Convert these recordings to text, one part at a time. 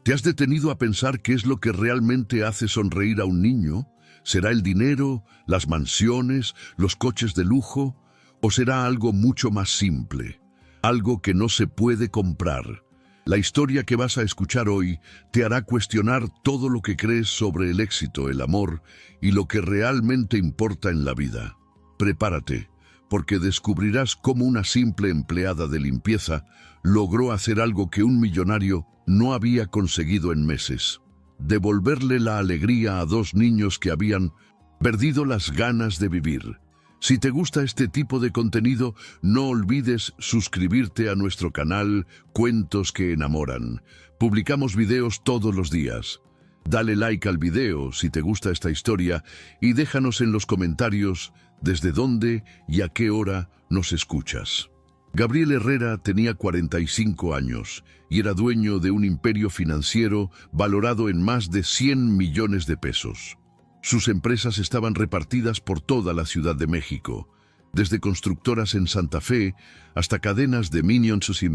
¿Te has detenido a pensar qué es lo que realmente hace sonreír a un niño? ¿Será el dinero, las mansiones, los coches de lujo? ¿O será algo mucho más simple? Algo que no se puede comprar. La historia que vas a escuchar hoy te hará cuestionar todo lo que crees sobre el éxito, el amor y lo que realmente importa en la vida. Prepárate, porque descubrirás cómo una simple empleada de limpieza logró hacer algo que un millonario no había conseguido en meses: devolverle la alegría a dos niños que habían perdido las ganas de vivir. Si te gusta este tipo de contenido, no olvides suscribirte a nuestro canal Cuentos que Enamoran. Publicamos videos todos los días. Dale like al video si te gusta esta historia y déjanos en los comentarios desde dónde y a qué hora nos escuchas. Gabriel Herrera tenía 45 años y era dueño de un imperio financiero valorado en más de 100 millones de pesos. Sus empresas estaban repartidas por toda la Ciudad de México, desde constructoras en Santa Fe hasta cadenas de Minions y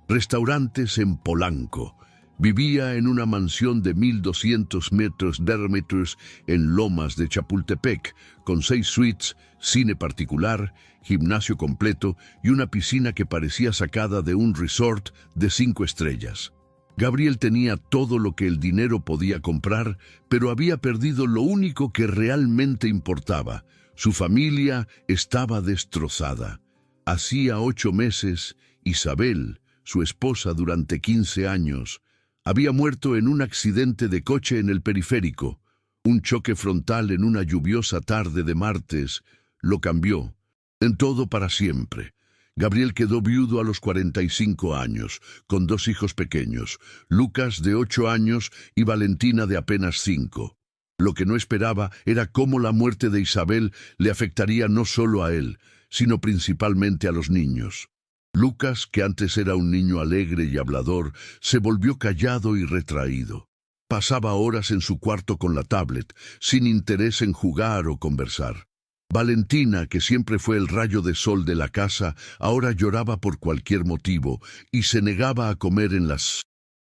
restaurantes en Polanco. Vivía en una mansión de 1,200 metros diámetros en Lomas de Chapultepec, con 6 suites, cine particular, gimnasio completo y una piscina que parecía sacada de un resort de 5 estrellas. Gabriel tenía todo lo que el dinero podía comprar, pero había perdido lo único que realmente importaba. Su familia estaba destrozada. Hacía 8 meses, Isabel, su esposa durante 15 años, había muerto en un accidente de coche en el periférico. Un choque frontal en una lluviosa tarde de martes lo cambió en todo para siempre. Gabriel quedó viudo a los 45 años, con 2 hijos pequeños, Lucas de 8 años y Valentina de apenas 5. Lo que no esperaba era cómo la muerte de Isabel le afectaría no solo a él, sino principalmente a los niños. Lucas, que antes era un niño alegre y hablador, se volvió callado y retraído. Pasaba horas en su cuarto con la tablet, sin interés en jugar o conversar. Valentina, que siempre fue el rayo de sol de la casa, ahora lloraba por cualquier motivo y se negaba a comer en la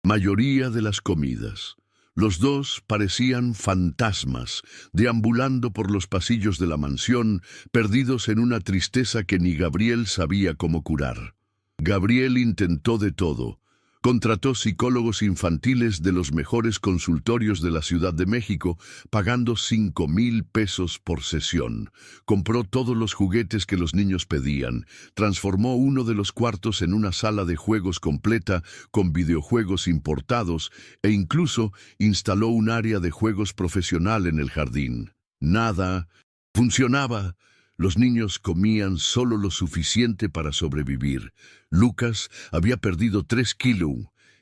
mayoría de las comidas. Los dos parecían fantasmas, deambulando por los pasillos de la mansión, perdidos en una tristeza que ni Gabriel sabía cómo curar. Gabriel intentó de todo. Contrató psicólogos infantiles de los mejores consultorios de la Ciudad de México, pagando 5,000 pesos por sesión. Compró todos los juguetes que los niños pedían. Transformó uno de los cuartos en una sala de juegos completa con videojuegos importados e incluso instaló un área de juegos profesional en el jardín. Nada funcionaba. Los niños comían solo lo suficiente para sobrevivir. Lucas había perdido 3 kilos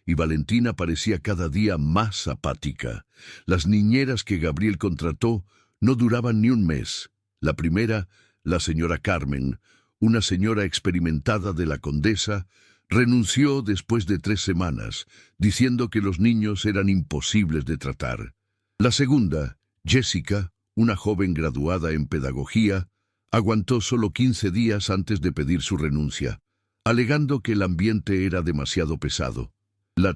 y Valentina parecía cada día más apática. Las niñeras que Gabriel contrató no duraban ni un mes. La primera, la señora Carmen, una señora experimentada de la Condesa, renunció después de 3 semanas, diciendo que los niños eran imposibles de tratar. La segunda, Jessica, una joven graduada en pedagogía, aguantó solo 15 días antes de pedir su renuncia, alegando que el ambiente era demasiado pesado. La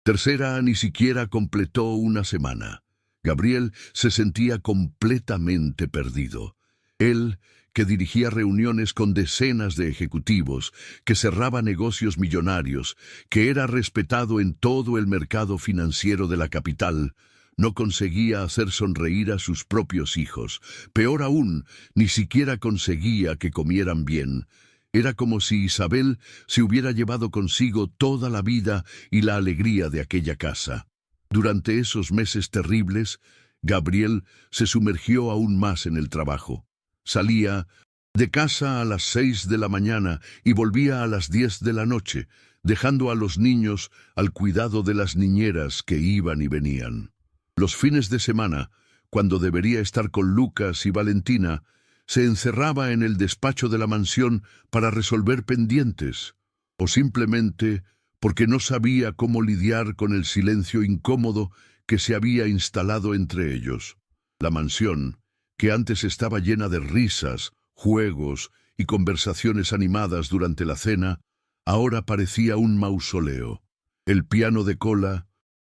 tercera ni siquiera completó una semana. Gabriel se sentía completamente perdido. Él, que dirigía reuniones con decenas de ejecutivos, que cerraba negocios millonarios, que era respetado en todo el mercado financiero de la capital, no conseguía hacer sonreír a sus propios hijos. Peor aún, ni siquiera conseguía que comieran bien. Era como si Isabel se hubiera llevado consigo toda la vida y la alegría de aquella casa. Durante esos meses terribles, Gabriel se sumergió aún más en el trabajo. Salía de casa a las 6 de la mañana y volvía a las 10 de la noche, dejando a los niños al cuidado de las niñeras que iban y venían. Los fines de semana, cuando debería estar con Lucas y Valentina, se encerraba en el despacho de la mansión para resolver pendientes, o simplemente porque no sabía cómo lidiar con el silencio incómodo que se había instalado entre ellos. La mansión, que antes estaba llena de risas, juegos y conversaciones animadas durante la cena, ahora parecía un mausoleo. El piano de cola,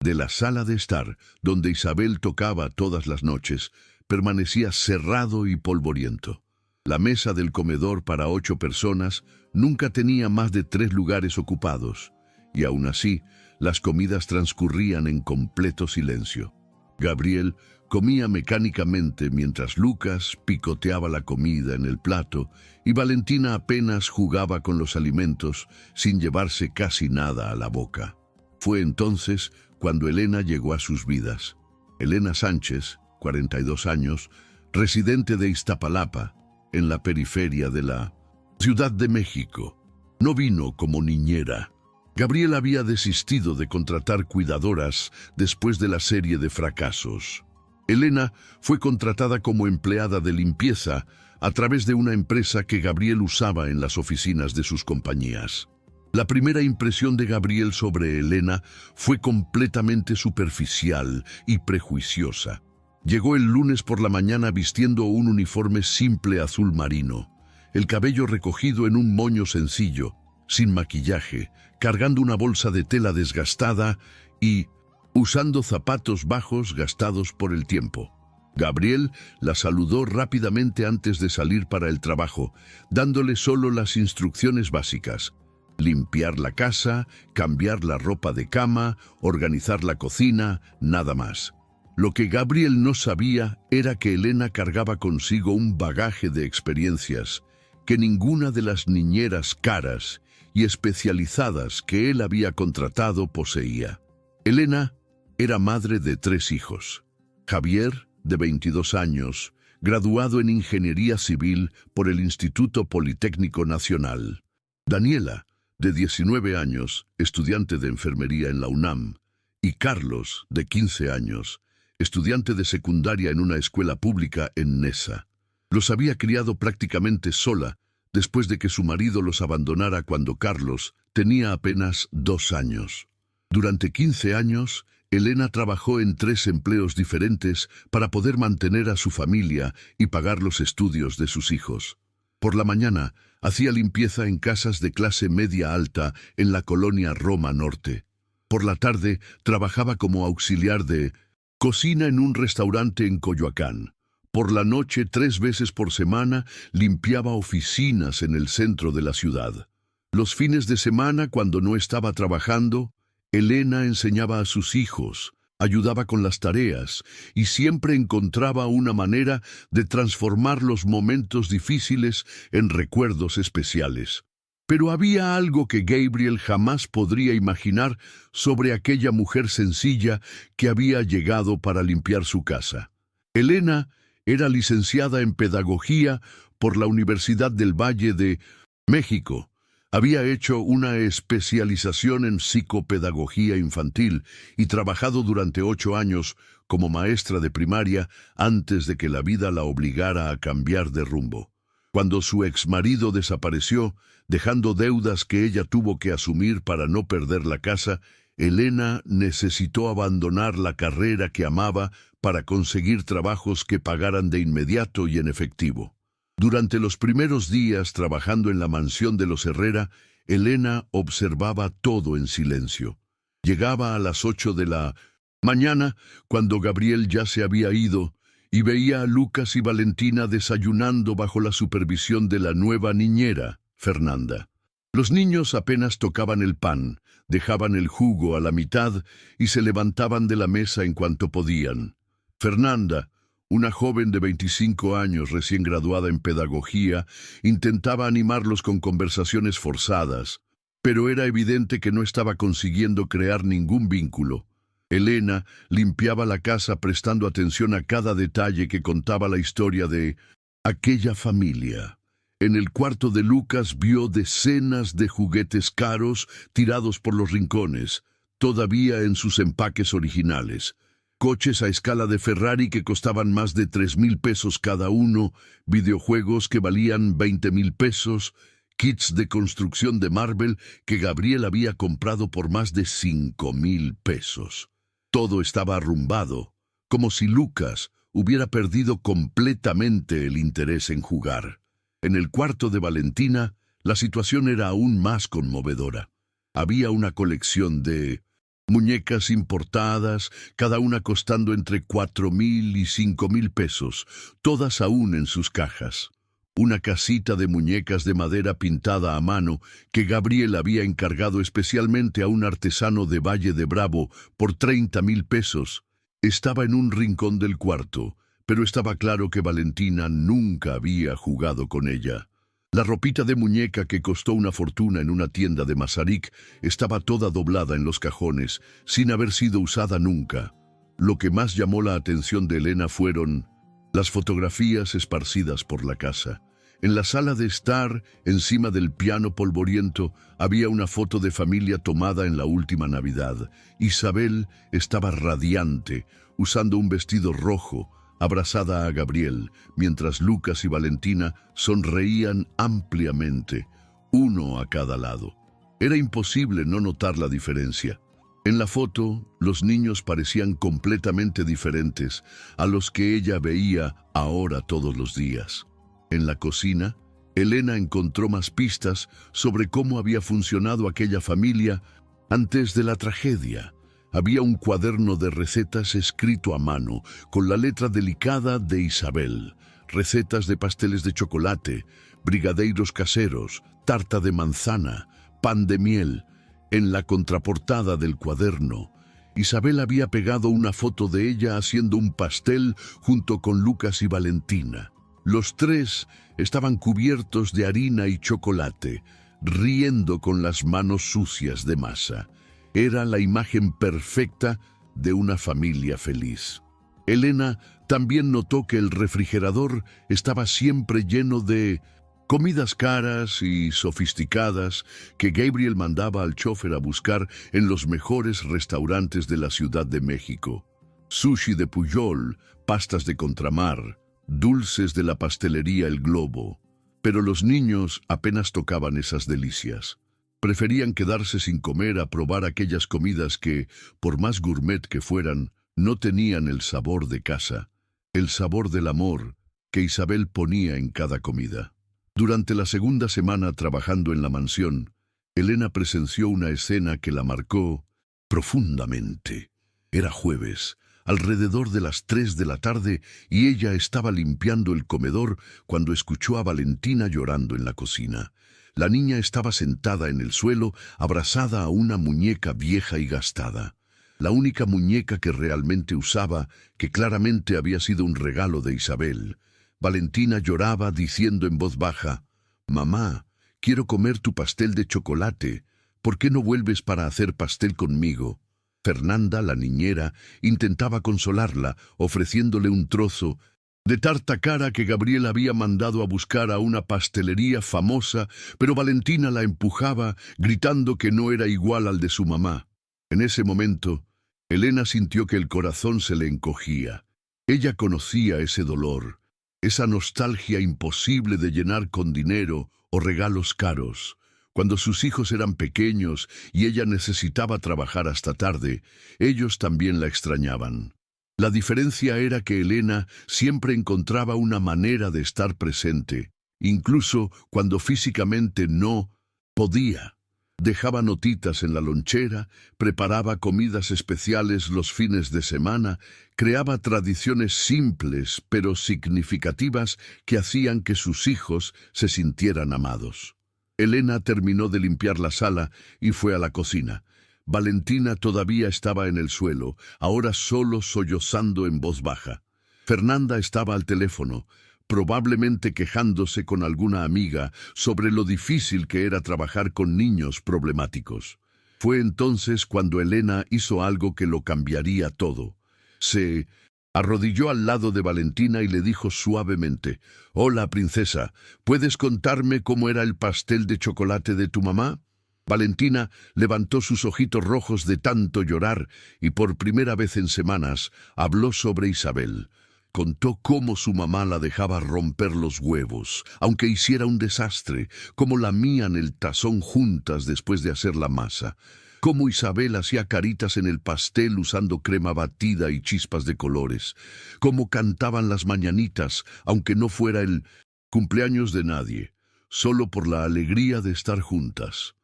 de la sala de estar, donde Isabel tocaba todas las noches, permanecía cerrado y polvoriento. La mesa del comedor para 8 personas nunca tenía más de 3 lugares ocupados, y aún así, las comidas transcurrían en completo silencio. Gabriel comía mecánicamente mientras Lucas picoteaba la comida en el plato y Valentina apenas jugaba con los alimentos sin llevarse casi nada a la boca. Fue entonces cuando Elena llegó a sus vidas. Elena Sánchez, 42 años, residente de Iztapalapa, en la periferia de la Ciudad de México. No vino como niñera. Gabriel había desistido de contratar cuidadoras después de la serie de fracasos. Elena fue contratada como empleada de limpieza a través de una empresa que Gabriel usaba en las oficinas de sus compañías. La primera impresión de Gabriel sobre Elena fue completamente superficial y prejuiciosa. Llegó el lunes por la mañana vistiendo un uniforme simple azul marino, el cabello recogido en un moño sencillo, sin maquillaje, cargando una bolsa de tela desgastada y usando zapatos bajos gastados por el tiempo. Gabriel la saludó rápidamente antes de salir para el trabajo, dándole solo las instrucciones básicas: limpiar la casa, cambiar la ropa de cama, organizar la cocina, nada más. Lo que Gabriel no sabía era que Elena cargaba consigo un bagaje de experiencias que ninguna de las niñeras caras y especializadas que él había contratado poseía. Elena era madre de 3 hijos. Javier, de 22 años, graduado en Ingeniería Civil por el Instituto Politécnico Nacional. Daniela, de 19 años, estudiante de enfermería en la UNAM. Y Carlos, de 15 años, estudiante de secundaria en una escuela pública en Nesa. Los había criado prácticamente sola después de que su marido los abandonara cuando Carlos tenía apenas 2 años. Durante 15 años, Elena trabajó en 3 empleos diferentes para poder mantener a su familia y pagar los estudios de sus hijos. Por la mañana, hacía limpieza en casas de clase media-alta en la colonia Roma Norte. Por la tarde, trabajaba como auxiliar de cocina en un restaurante en Coyoacán. Por la noche, 3 veces por semana, limpiaba oficinas en el centro de la ciudad. Los fines de semana, cuando no estaba trabajando, Elena enseñaba a sus hijos, ayudaba con las tareas y siempre encontraba una manera de transformar los momentos difíciles en recuerdos especiales. Pero había algo que Gabriel jamás podría imaginar sobre aquella mujer sencilla que había llegado para limpiar su casa. Elena era licenciada en Pedagogía por la Universidad del Valle de México. Había hecho una especialización en psicopedagogía infantil y trabajado durante 8 años como maestra de primaria antes de que la vida la obligara a cambiar de rumbo. Cuando su exmarido desapareció, dejando deudas que ella tuvo que asumir para no perder la casa, Elena necesitó abandonar la carrera que amaba para conseguir trabajos que pagaran de inmediato y en efectivo. Durante los primeros días trabajando en la mansión de los Herrera, Elena observaba todo en silencio. Llegaba a las 8 de la mañana, cuando Gabriel ya se había ido, y veía a Lucas y Valentina desayunando bajo la supervisión de la nueva niñera, Fernanda. Los niños apenas tocaban el pan, dejaban el jugo a la mitad y se levantaban de la mesa en cuanto podían. Fernanda, una joven de 25 años recién graduada en pedagogía, intentaba animarlos con conversaciones forzadas, pero era evidente que no estaba consiguiendo crear ningún vínculo. Elena limpiaba la casa prestando atención a cada detalle que contaba la historia de aquella familia. En el cuarto de Lucas vio decenas de juguetes caros tirados por los rincones, todavía en sus empaques originales. Coches a escala de Ferrari que costaban más de 3,000 pesos cada uno, videojuegos que valían 20,000 pesos, kits de construcción de Marvel que Gabriel había comprado por más de 5,000 pesos. Todo estaba arrumbado, como si Lucas hubiera perdido completamente el interés en jugar. En el cuarto de Valentina, la situación era aún más conmovedora. Había una colección de Muñecas importadas, cada una costando entre 4.000 y 5.000 pesos, todas aún en sus cajas. Una casita de muñecas de madera pintada a mano que Gabriel había encargado especialmente a un artesano de Valle de Bravo por 30.000 pesos. Estaba en un rincón del cuarto, pero estaba claro que Valentina nunca había jugado con ella. La ropita de muñeca que costó una fortuna en una tienda de Mazarik estaba toda doblada en los cajones, sin haber sido usada nunca. Lo que más llamó la atención de Elena fueron las fotografías esparcidas por la casa. En la sala de estar, encima del piano polvoriento, había una foto de familia tomada en la última Navidad. Isabel estaba radiante, usando un vestido rojo, abrazada a Gabriel, mientras Lucas y Valentina sonreían ampliamente, uno a cada lado. Era imposible no notar la diferencia. En la foto, los niños parecían completamente diferentes a los que ella veía ahora todos los días. En la cocina, Elena encontró más pistas sobre cómo había funcionado aquella familia antes de la tragedia. Había un cuaderno de recetas escrito a mano, con la letra delicada de Isabel. Recetas de pasteles de chocolate, brigadeiros caseros, tarta de manzana, pan de miel. En la contraportada del cuaderno, Isabel había pegado una foto de ella haciendo un pastel junto con Lucas y Valentina. Los tres estaban cubiertos de harina y chocolate, riendo con las manos sucias de masa. Era la imagen perfecta de una familia feliz. Elena también notó que el refrigerador estaba siempre lleno de comidas caras y sofisticadas que Gabriel mandaba al chofer a buscar en los mejores restaurantes de la Ciudad de México. Sushi de Pujol, pastas de Contramar, dulces de la pastelería El Globo. Pero los niños apenas tocaban esas delicias. Preferían quedarse sin comer a probar aquellas comidas que, por más gourmet que fueran, no tenían el sabor de casa, el sabor del amor que Isabel ponía en cada comida. Durante la segunda semana trabajando en la mansión, Elena presenció una escena que la marcó profundamente. Era jueves, alrededor de las 3 de la tarde, y ella estaba limpiando el comedor cuando escuchó a Valentina llorando en la cocina. La niña estaba sentada en el suelo, abrazada a una muñeca vieja y gastada. La única muñeca que realmente usaba, que claramente había sido un regalo de Isabel. Valentina lloraba diciendo en voz baja: «Mamá, quiero comer tu pastel de chocolate. ¿Por qué no vuelves para hacer pastel conmigo?» Fernanda, la niñera, intentaba consolarla, ofreciéndole un trozo de tarta cara que Gabriel había mandado a buscar a una pastelería famosa, pero Valentina la empujaba, gritando que no era igual al de su mamá. En ese momento, Elena sintió que el corazón se le encogía. Ella conocía ese dolor, esa nostalgia imposible de llenar con dinero o regalos caros. Cuando sus hijos eran pequeños y ella necesitaba trabajar hasta tarde, ellos también la extrañaban. La diferencia era que Elena siempre encontraba una manera de estar presente, incluso cuando físicamente no podía. Dejaba notitas en la lonchera, preparaba comidas especiales los fines de semana, creaba tradiciones simples pero significativas que hacían que sus hijos se sintieran amados. Elena terminó de limpiar la sala y fue a la cocina. Valentina todavía estaba en el suelo, ahora solo sollozando en voz baja. Fernanda estaba al teléfono, probablemente quejándose con alguna amiga sobre lo difícil que era trabajar con niños problemáticos. Fue entonces cuando Elena hizo algo que lo cambiaría todo. Se arrodilló al lado de Valentina y le dijo suavemente: «Hola, princesa, ¿puedes contarme cómo era el pastel de chocolate de tu mamá?» Valentina levantó sus ojitos rojos de tanto llorar y por primera vez en semanas habló sobre Isabel. Contó cómo su mamá la dejaba romper los huevos, aunque hiciera un desastre, cómo lamían el tazón juntas después de hacer la masa, cómo Isabel hacía caritas en el pastel usando crema batida y chispas de colores, cómo cantaban las mañanitas, aunque no fuera el cumpleaños de nadie, solo por la alegría de estar juntas.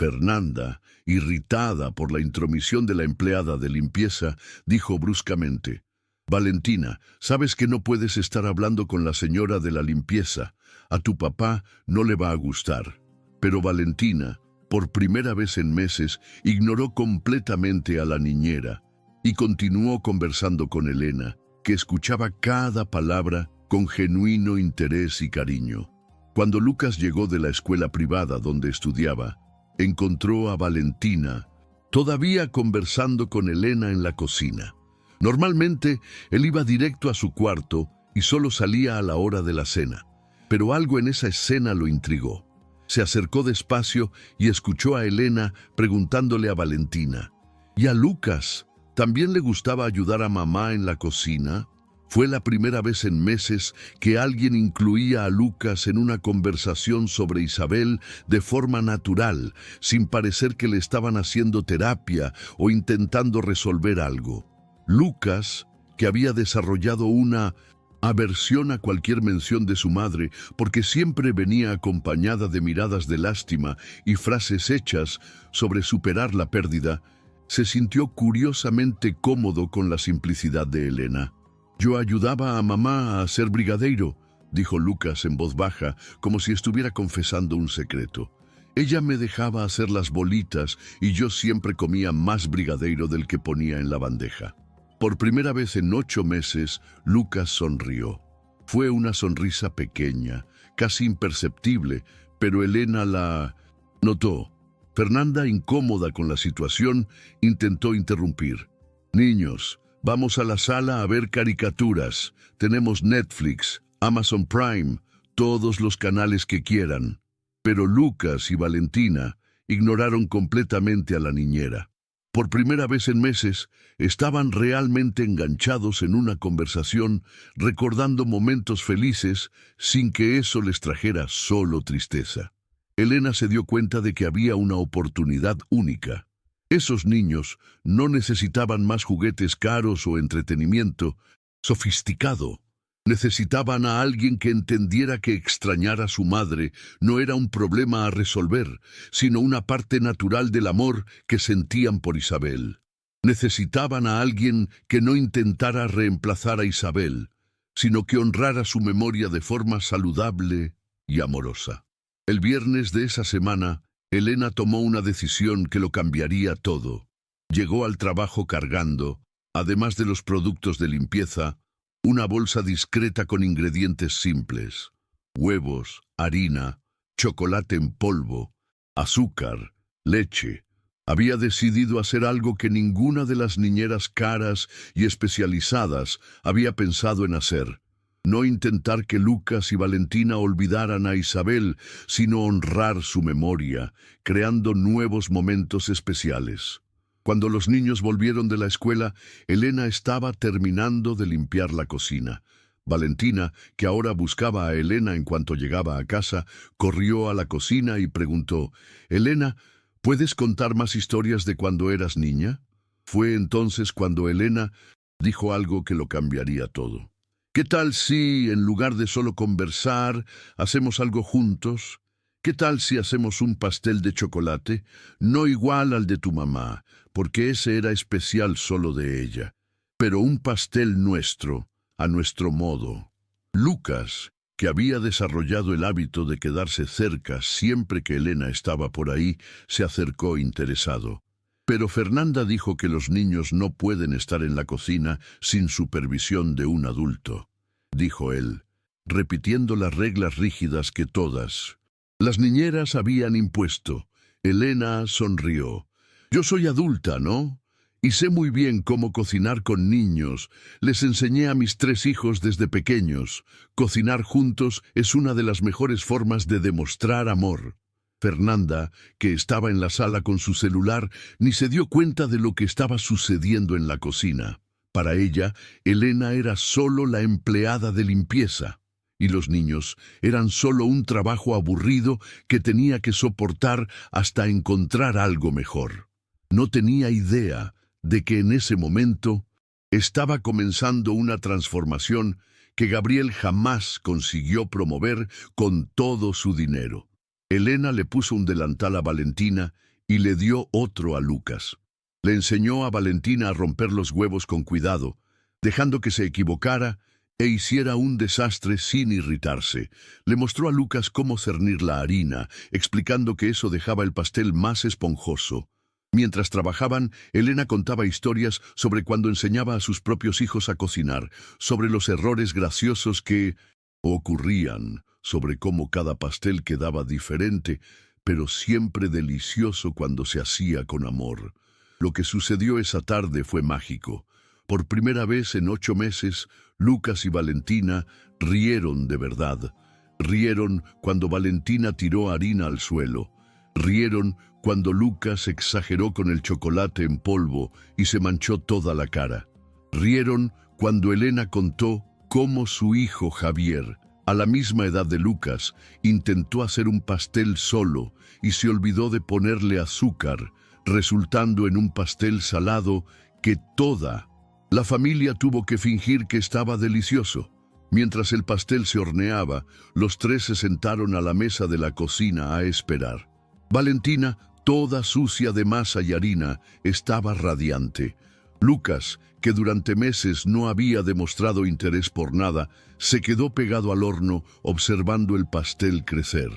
Fernanda, irritada por la intromisión de la empleada de limpieza, dijo bruscamente: «Valentina, sabes que no puedes estar hablando con la señora de la limpieza. A tu papá no le va a gustar». Pero Valentina, por primera vez en meses, ignoró completamente a la niñera y continuó conversando con Elena, que escuchaba cada palabra con genuino interés y cariño. Cuando Lucas llegó de la escuela privada donde estudiaba, encontró a Valentina todavía conversando con Elena en la cocina. Normalmente, él iba directo a su cuarto y solo salía a la hora de la cena, pero algo en esa escena lo intrigó. Se acercó despacio y escuchó a Elena preguntándole a Valentina: «¿Y a Lucas también le gustaba ayudar a mamá en la cocina?». Fue la primera vez en meses que alguien incluía a Lucas en una conversación sobre Isabel de forma natural, sin parecer que le estaban haciendo terapia o intentando resolver algo. Lucas, que había desarrollado una aversión a cualquier mención de su madre, porque siempre venía acompañada de miradas de lástima y frases hechas sobre superar la pérdida, se sintió curiosamente cómodo con la simplicidad de Elena. «Yo ayudaba a mamá a ser brigadeiro», dijo Lucas en voz baja, como si estuviera confesando un secreto. «Ella me dejaba hacer las bolitas y yo siempre comía más brigadeiro del que ponía en la bandeja». Por primera vez en 8 meses, Lucas sonrió. Fue una sonrisa pequeña, casi imperceptible, pero Elena la notó. Fernanda, incómoda con la situación, intentó interrumpir. «Niños, vamos a la sala a ver caricaturas. Tenemos Netflix, Amazon Prime, todos los canales que quieran». Pero Lucas y Valentina ignoraron completamente a la niñera. Por primera vez en meses, estaban realmente enganchados en una conversación, recordando momentos felices sin que eso les trajera solo tristeza. Elena se dio cuenta de que había una oportunidad única. Esos niños no necesitaban más juguetes caros o entretenimiento sofisticado. Necesitaban a alguien que entendiera que extrañar a su madre no era un problema a resolver, sino una parte natural del amor que sentían por Isabel. Necesitaban a alguien que no intentara reemplazar a Isabel, sino que honrara su memoria de forma saludable y amorosa. El viernes de esa semana, Elena tomó una decisión que lo cambiaría todo. Llegó al trabajo cargando, además de los productos de limpieza, una bolsa discreta con ingredientes simples: huevos, harina, chocolate en polvo, azúcar, leche. Había decidido hacer algo que ninguna de las niñeras caras y especializadas había pensado en hacer. No intentar que Lucas y Valentina olvidaran a Isabel, sino honrar su memoria, creando nuevos momentos especiales. Cuando los niños volvieron de la escuela, Elena estaba terminando de limpiar la cocina. Valentina, que ahora buscaba a Elena en cuanto llegaba a casa, corrió a la cocina y preguntó: «Elena, ¿puedes contar más historias de cuando eras niña?». Fue entonces cuando Elena dijo algo que lo cambiaría todo. «¿Qué tal si, en lugar de solo conversar, hacemos algo juntos? ¿Qué tal si hacemos un pastel de chocolate? No igual al de tu mamá, porque ese era especial solo de ella, pero un pastel nuestro, a nuestro modo». Lucas, que había desarrollado el hábito de quedarse cerca siempre que Elena estaba por ahí, se acercó interesado. Pero Fernanda dijo que los niños no pueden estar en la cocina sin supervisión de un adulto, dijo él, repitiendo las reglas rígidas que todas las niñeras habían impuesto. Elena sonrió. «Yo soy adulta, ¿no? Y sé muy bien cómo cocinar con niños. Les enseñé a mis 3 hijos desde pequeños. Cocinar juntos es una de las mejores formas de demostrar amor». Fernanda, que estaba en la sala con su celular, ni se dio cuenta de lo que estaba sucediendo en la cocina. Para ella, Elena era solo la empleada de limpieza, y los niños eran solo un trabajo aburrido que tenía que soportar hasta encontrar algo mejor. No tenía idea de que en ese momento estaba comenzando una transformación que Gabriel jamás consiguió promover con todo su dinero. Elena le puso un delantal a Valentina y le dio otro a Lucas. Le enseñó a Valentina a romper los huevos con cuidado, dejando que se equivocara e hiciera un desastre sin irritarse. Le mostró a Lucas cómo cernir la harina, explicando que eso dejaba el pastel más esponjoso. Mientras trabajaban, Elena contaba historias sobre cuando enseñaba a sus propios hijos a cocinar, sobre los errores graciosos que ocurrían, sobre cómo cada pastel quedaba diferente, pero siempre delicioso cuando se hacía con amor. Lo que sucedió esa tarde fue mágico. Por primera vez en 8 meses, Lucas y Valentina rieron de verdad. Rieron cuando Valentina tiró harina al suelo. Rieron cuando Lucas exageró con el chocolate en polvo y se manchó toda la cara. Rieron cuando Elena contó cómo su hijo Javier, a la misma edad de Lucas, intentó hacer un pastel solo y se olvidó de ponerle azúcar, resultando en un pastel salado que toda la familia tuvo que fingir que estaba delicioso. Mientras el pastel se horneaba, los 3 se sentaron a la mesa de la cocina a esperar. Valentina, toda sucia de masa y harina, estaba radiante. Lucas, que durante meses no había demostrado interés por nada, se quedó pegado al horno observando el pastel crecer.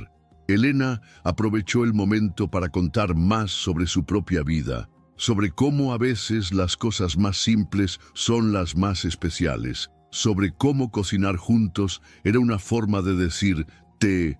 Elena aprovechó el momento para contar más sobre su propia vida, sobre cómo a veces las cosas más simples son las más especiales, sobre cómo cocinar juntos era una forma de decir te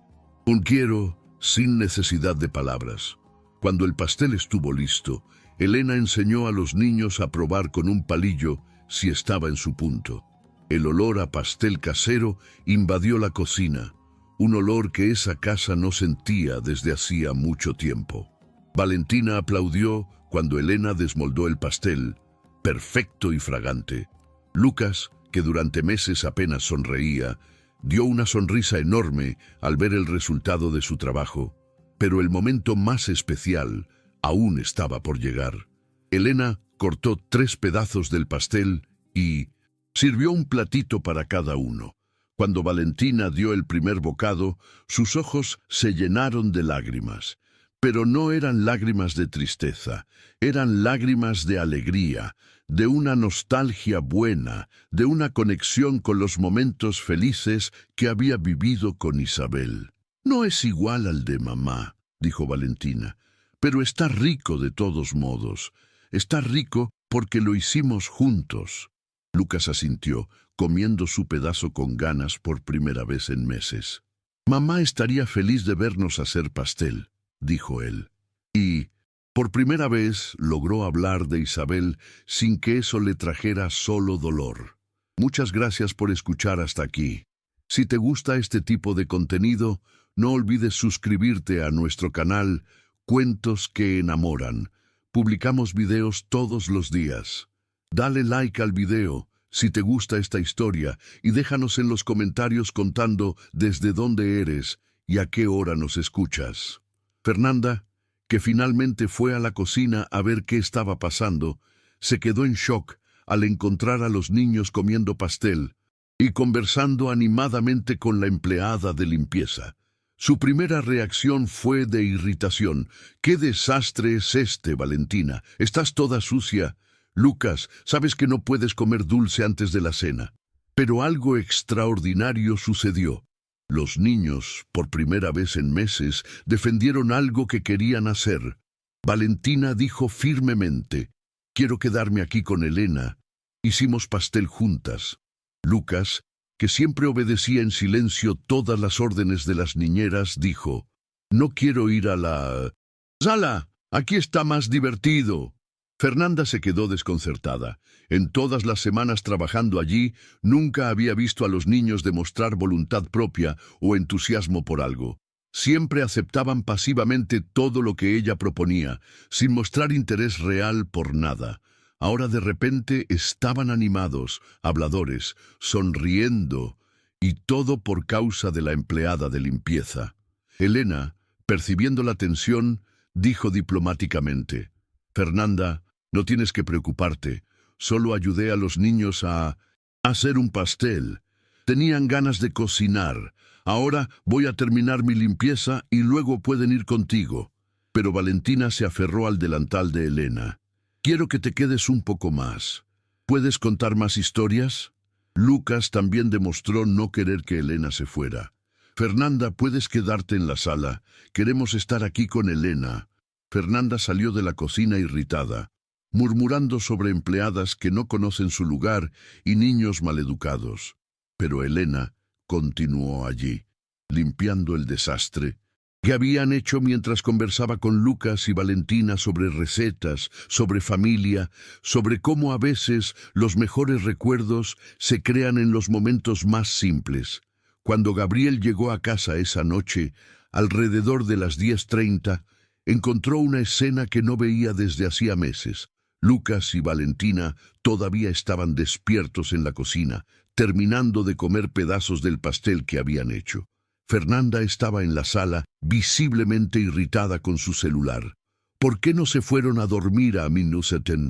quiero sin necesidad de palabras. Cuando el pastel estuvo listo, Elena enseñó a los niños a probar con un palillo si estaba en su punto. El olor a pastel casero invadió la cocina, un olor que esa casa no sentía desde hacía mucho tiempo. Valentina aplaudió cuando Elena desmoldó el pastel, perfecto y fragante. Lucas, que durante meses apenas sonreía, dio una sonrisa enorme al ver el resultado de su trabajo. Pero el momento más especial aún estaba por llegar. Elena cortó 3 pedazos del pastel y sirvió un platito para cada uno. Cuando Valentina dio el primer bocado, sus ojos se llenaron de lágrimas. Pero no eran lágrimas de tristeza, eran lágrimas de alegría, de una nostalgia buena, de una conexión con los momentos felices que había vivido con Isabel. No es igual al de mamá, dijo Valentina, pero está rico de todos modos. Está rico porque lo hicimos juntos. Lucas asintió, comiendo su pedazo con ganas por primera vez en meses. Mamá estaría feliz de vernos hacer pastel, dijo él. Y, por primera vez, logró hablar de Isabel sin que eso le trajera solo dolor. Muchas gracias por escuchar hasta aquí. Si te gusta este tipo de contenido, no olvides suscribirte a nuestro canal Cuentos que Enamoran. Publicamos videos todos los días. Dale like al video si te gusta esta historia y déjanos en los comentarios contando desde dónde eres y a qué hora nos escuchas. Fernanda, que finalmente fue a la cocina a ver qué estaba pasando, se quedó en shock al encontrar a los niños comiendo pastel y conversando animadamente con la empleada de limpieza. Su primera reacción fue de irritación. «¿Qué desastre es este, Valentina? Estás toda sucia. Lucas, sabes que no puedes comer dulce antes de la cena». Pero algo extraordinario sucedió. Los niños, por primera vez en meses, defendieron algo que querían hacer. Valentina dijo firmemente: «Quiero quedarme aquí con Elena». Hicimos pastel juntas. Lucas, que siempre obedecía en silencio todas las órdenes de las niñeras, dijo: «No quiero ir a la sala. Aquí está más divertido». Fernanda se quedó desconcertada. En todas las semanas trabajando allí, nunca había visto a los niños demostrar voluntad propia o entusiasmo por algo. Siempre aceptaban pasivamente todo lo que ella proponía, sin mostrar interés real por nada. Ahora de repente estaban animados, habladores, sonriendo, y todo por causa de la empleada de limpieza. Elena, percibiendo la tensión, dijo diplomáticamente: «Fernanda, no tienes que preocuparte. Solo ayudé a los niños a hacer un pastel. Tenían ganas de cocinar. Ahora voy a terminar mi limpieza y luego pueden ir contigo». Pero Valentina se aferró al delantal de Elena. «Quiero que te quedes un poco más. ¿Puedes contar más historias?» Lucas también demostró no querer que Elena se fuera. «Fernanda, puedes quedarte en la sala. Queremos estar aquí con Elena». Fernanda salió de la cocina irritada, murmurando sobre empleadas que no conocen su lugar y niños maleducados. Pero Elena continuó allí, limpiando el desastre que habían hecho mientras conversaba con Lucas y Valentina sobre recetas, sobre familia, sobre cómo a veces los mejores recuerdos se crean en los momentos más simples. Cuando Gabriel llegó a casa esa noche, alrededor de las 10:30, encontró una escena que no veía desde hacía meses. Lucas y Valentina todavía estaban despiertos en la cocina, terminando de comer pedazos del pastel que habían hecho. Fernanda estaba en la sala, visiblemente irritada con su celular. ¿Por qué no se fueron a dormir a Minuseten?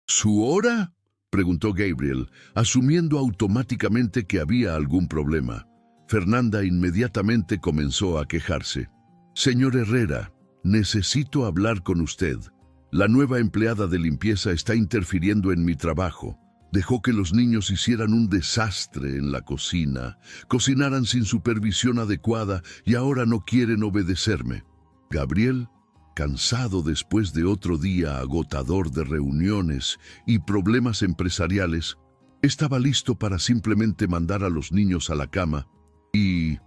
¿Su hora?, preguntó Gabriel, asumiendo automáticamente que había algún problema. Fernanda inmediatamente comenzó a quejarse. «Señor Herrera, necesito hablar con usted. La nueva empleada de limpieza está interfiriendo en mi trabajo. Dejó que los niños hicieran un desastre en la cocina, cocinaran sin supervisión adecuada y ahora no quieren obedecerme». Gabriel, cansado después de otro día agotador de reuniones y problemas empresariales, estaba listo para simplemente mandar a los niños a la cama y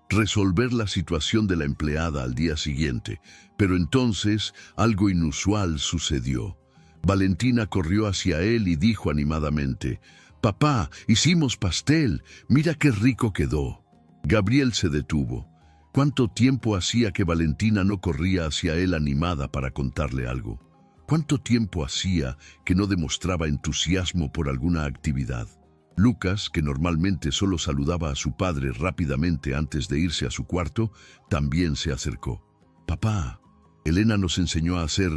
resolver la situación de la empleada al día siguiente. Pero entonces algo inusual sucedió. Valentina corrió hacia él y dijo animadamente: «Papá, hicimos pastel, mira qué rico quedó». Gabriel se detuvo. ¿Cuánto tiempo hacía que Valentina no corría hacia él animada para contarle algo? ¿Cuánto tiempo hacía que no demostraba entusiasmo por alguna actividad? Lucas, que normalmente solo saludaba a su padre rápidamente antes de irse a su cuarto, también se acercó. «Papá, Elena nos enseñó a hacer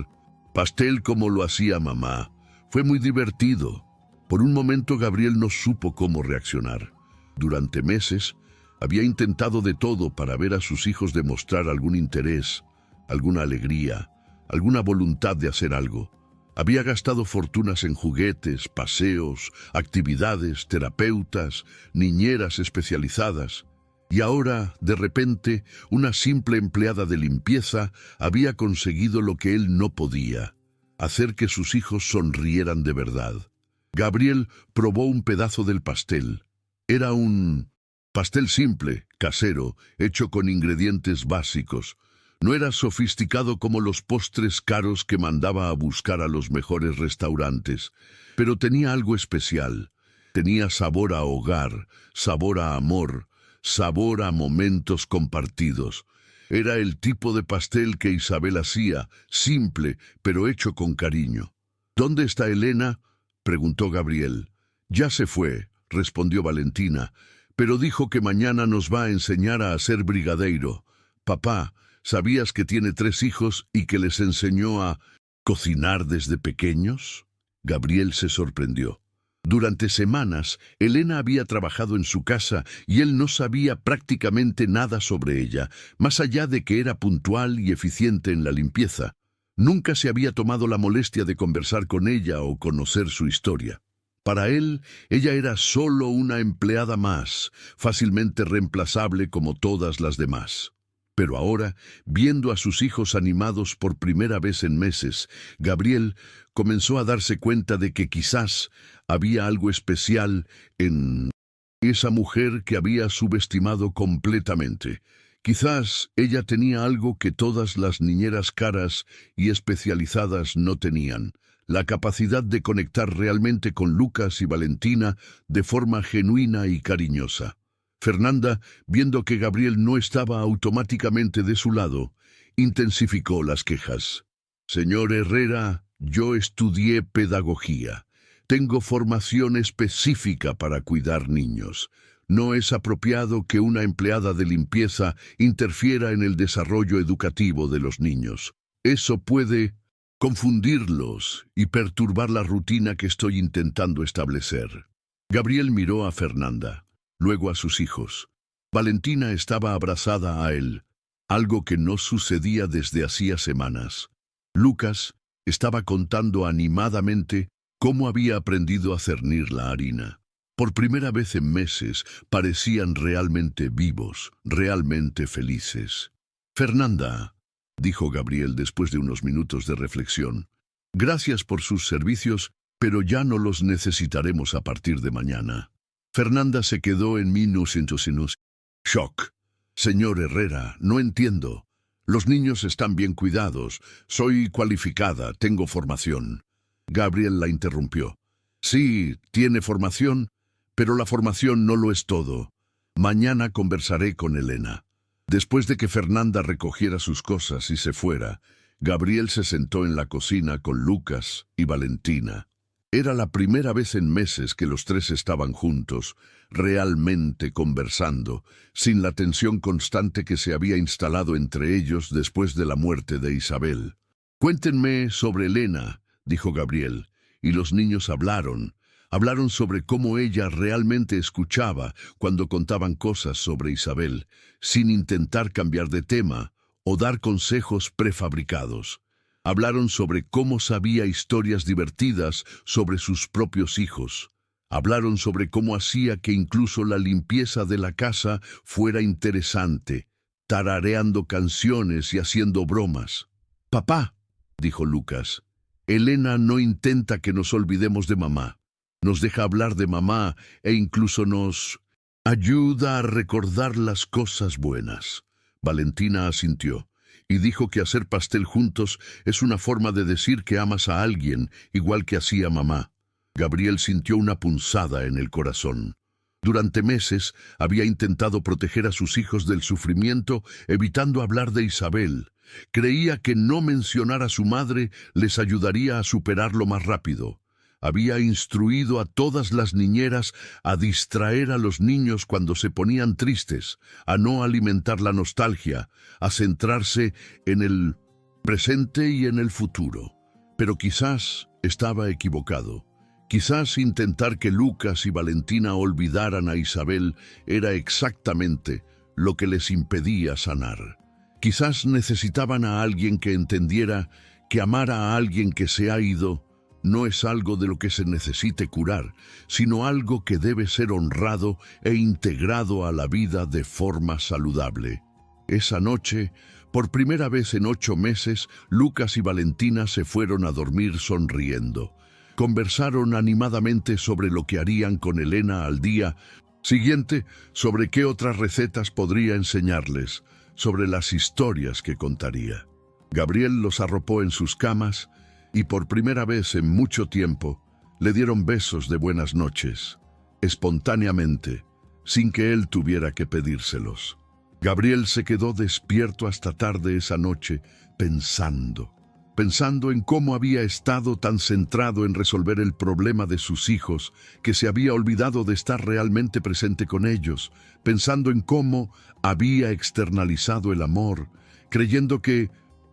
pastel como lo hacía mamá. Fue muy divertido». Por un momento Gabriel no supo cómo reaccionar. Durante meses había intentado de todo para ver a sus hijos demostrar algún interés, alguna alegría, alguna voluntad de hacer algo. Había gastado fortunas en juguetes, paseos, actividades, terapeutas, niñeras especializadas. Y ahora, de repente, una simple empleada de limpieza había conseguido lo que él no podía: hacer que sus hijos sonrieran de verdad. Gabriel probó un pedazo del pastel. Era un pastel simple, casero, hecho con ingredientes básicos. No era sofisticado como los postres caros que mandaba a buscar a los mejores restaurantes, pero tenía algo especial. Tenía sabor a hogar, sabor a amor, sabor a momentos compartidos. Era el tipo de pastel que Isabel hacía, simple, pero hecho con cariño. «¿Dónde está Elena?», preguntó Gabriel. «Ya se fue», respondió Valentina, «pero dijo que mañana nos va a enseñar a hacer brigadeiro. Papá, ¿sabías que tiene 3 hijos y que les enseñó a cocinar desde pequeños?». Gabriel se sorprendió. Durante semanas, Elena había trabajado en su casa y él no sabía prácticamente nada sobre ella, más allá de que era puntual y eficiente en la limpieza. Nunca se había tomado la molestia de conversar con ella o conocer su historia. Para él, ella era solo una empleada más, fácilmente reemplazable como todas las demás. Pero ahora, viendo a sus hijos animados por primera vez en meses, Gabriel comenzó a darse cuenta de que quizás había algo especial en esa mujer que había subestimado completamente. Quizás ella tenía algo que todas las niñeras caras y especializadas no tenían: la capacidad de conectar realmente con Lucas y Valentina de forma genuina y cariñosa. Fernanda, viendo que Gabriel no estaba automáticamente de su lado, intensificó las quejas. «Señor Herrera, yo estudié pedagogía. Tengo formación específica para cuidar niños. No es apropiado que una empleada de limpieza interfiera en el desarrollo educativo de los niños. Eso puede confundirlos y perturbar la rutina que estoy intentando establecer». Gabriel miró a Fernanda, luego a sus hijos. Valentina estaba abrazada a él. algo que no sucedía desde hacía semanas. Lucas estaba contando animadamente cómo había aprendido a cernir la harina. Por primera vez en meses parecían realmente vivos, realmente felices. «Fernanda», dijo Gabriel después de unos minutos de reflexión, «gracias por sus servicios, pero ya no los necesitaremos a partir de mañana». Fernanda se quedó en shock. «Señor Herrera, no entiendo. Los niños están bien cuidados. Soy cualificada, tengo formación». Gabriel la interrumpió. «Sí, tiene formación, pero la formación no lo es todo. Mañana conversaré con Elena». Después de que Fernanda recogiera sus cosas y se fuera, Gabriel se sentó en la cocina con Lucas y Valentina. Era la primera vez en meses que los tres estaban juntos, realmente conversando, sin la tensión constante que se había instalado entre ellos después de la muerte de Isabel. «Cuéntenme sobre Elena», dijo Gabriel, y los niños hablaron sobre cómo ella realmente escuchaba cuando contaban cosas sobre Isabel, sin intentar cambiar de tema o dar consejos prefabricados. Hablaron sobre cómo sabía historias divertidas sobre sus propios hijos. Hablaron sobre cómo hacía que incluso la limpieza de la casa fuera interesante, tarareando canciones y haciendo bromas. «Papá», dijo Lucas, «Elena no intenta que nos olvidemos de mamá. Nos deja hablar de mamá e incluso nos ayuda a recordar las cosas buenas». Valentina asintió y dijo que hacer pastel juntos es una forma de decir que amas a alguien igual que hacía mamá. Gabriel sintió una punzada en el corazón. Durante meses había intentado proteger a sus hijos del sufrimiento, evitando hablar de Isabel. Creía que no mencionar a su madre les ayudaría a superarlo más rápido. Había instruido a todas las niñeras a distraer a los niños cuando se ponían tristes, a no alimentar la nostalgia, a centrarse en el presente y en el futuro. Pero quizás estaba equivocado. Quizás intentar que Lucas y Valentina olvidaran a Isabel era exactamente lo que les impedía sanar. Quizás necesitaban a alguien que entendiera que amar a alguien que se ha ido no es algo de lo que se necesite curar, sino algo que debe ser honrado e integrado a la vida de forma saludable. Esa noche, por primera vez en 8 meses, Lucas y Valentina se fueron a dormir sonriendo. Conversaron animadamente sobre lo que harían con Elena al día siguiente, sobre qué otras recetas podría enseñarles, sobre las historias que contaría. Gabriel los arropó en sus camas y por primera vez en mucho tiempo le dieron besos de buenas noches, espontáneamente, sin que él tuviera que pedírselos. Gabriel se quedó despierto hasta tarde esa noche pensando en cómo había estado tan centrado en resolver el problema de sus hijos que se había olvidado de estar realmente presente con ellos, pensando en cómo había externalizado el amor, creyendo que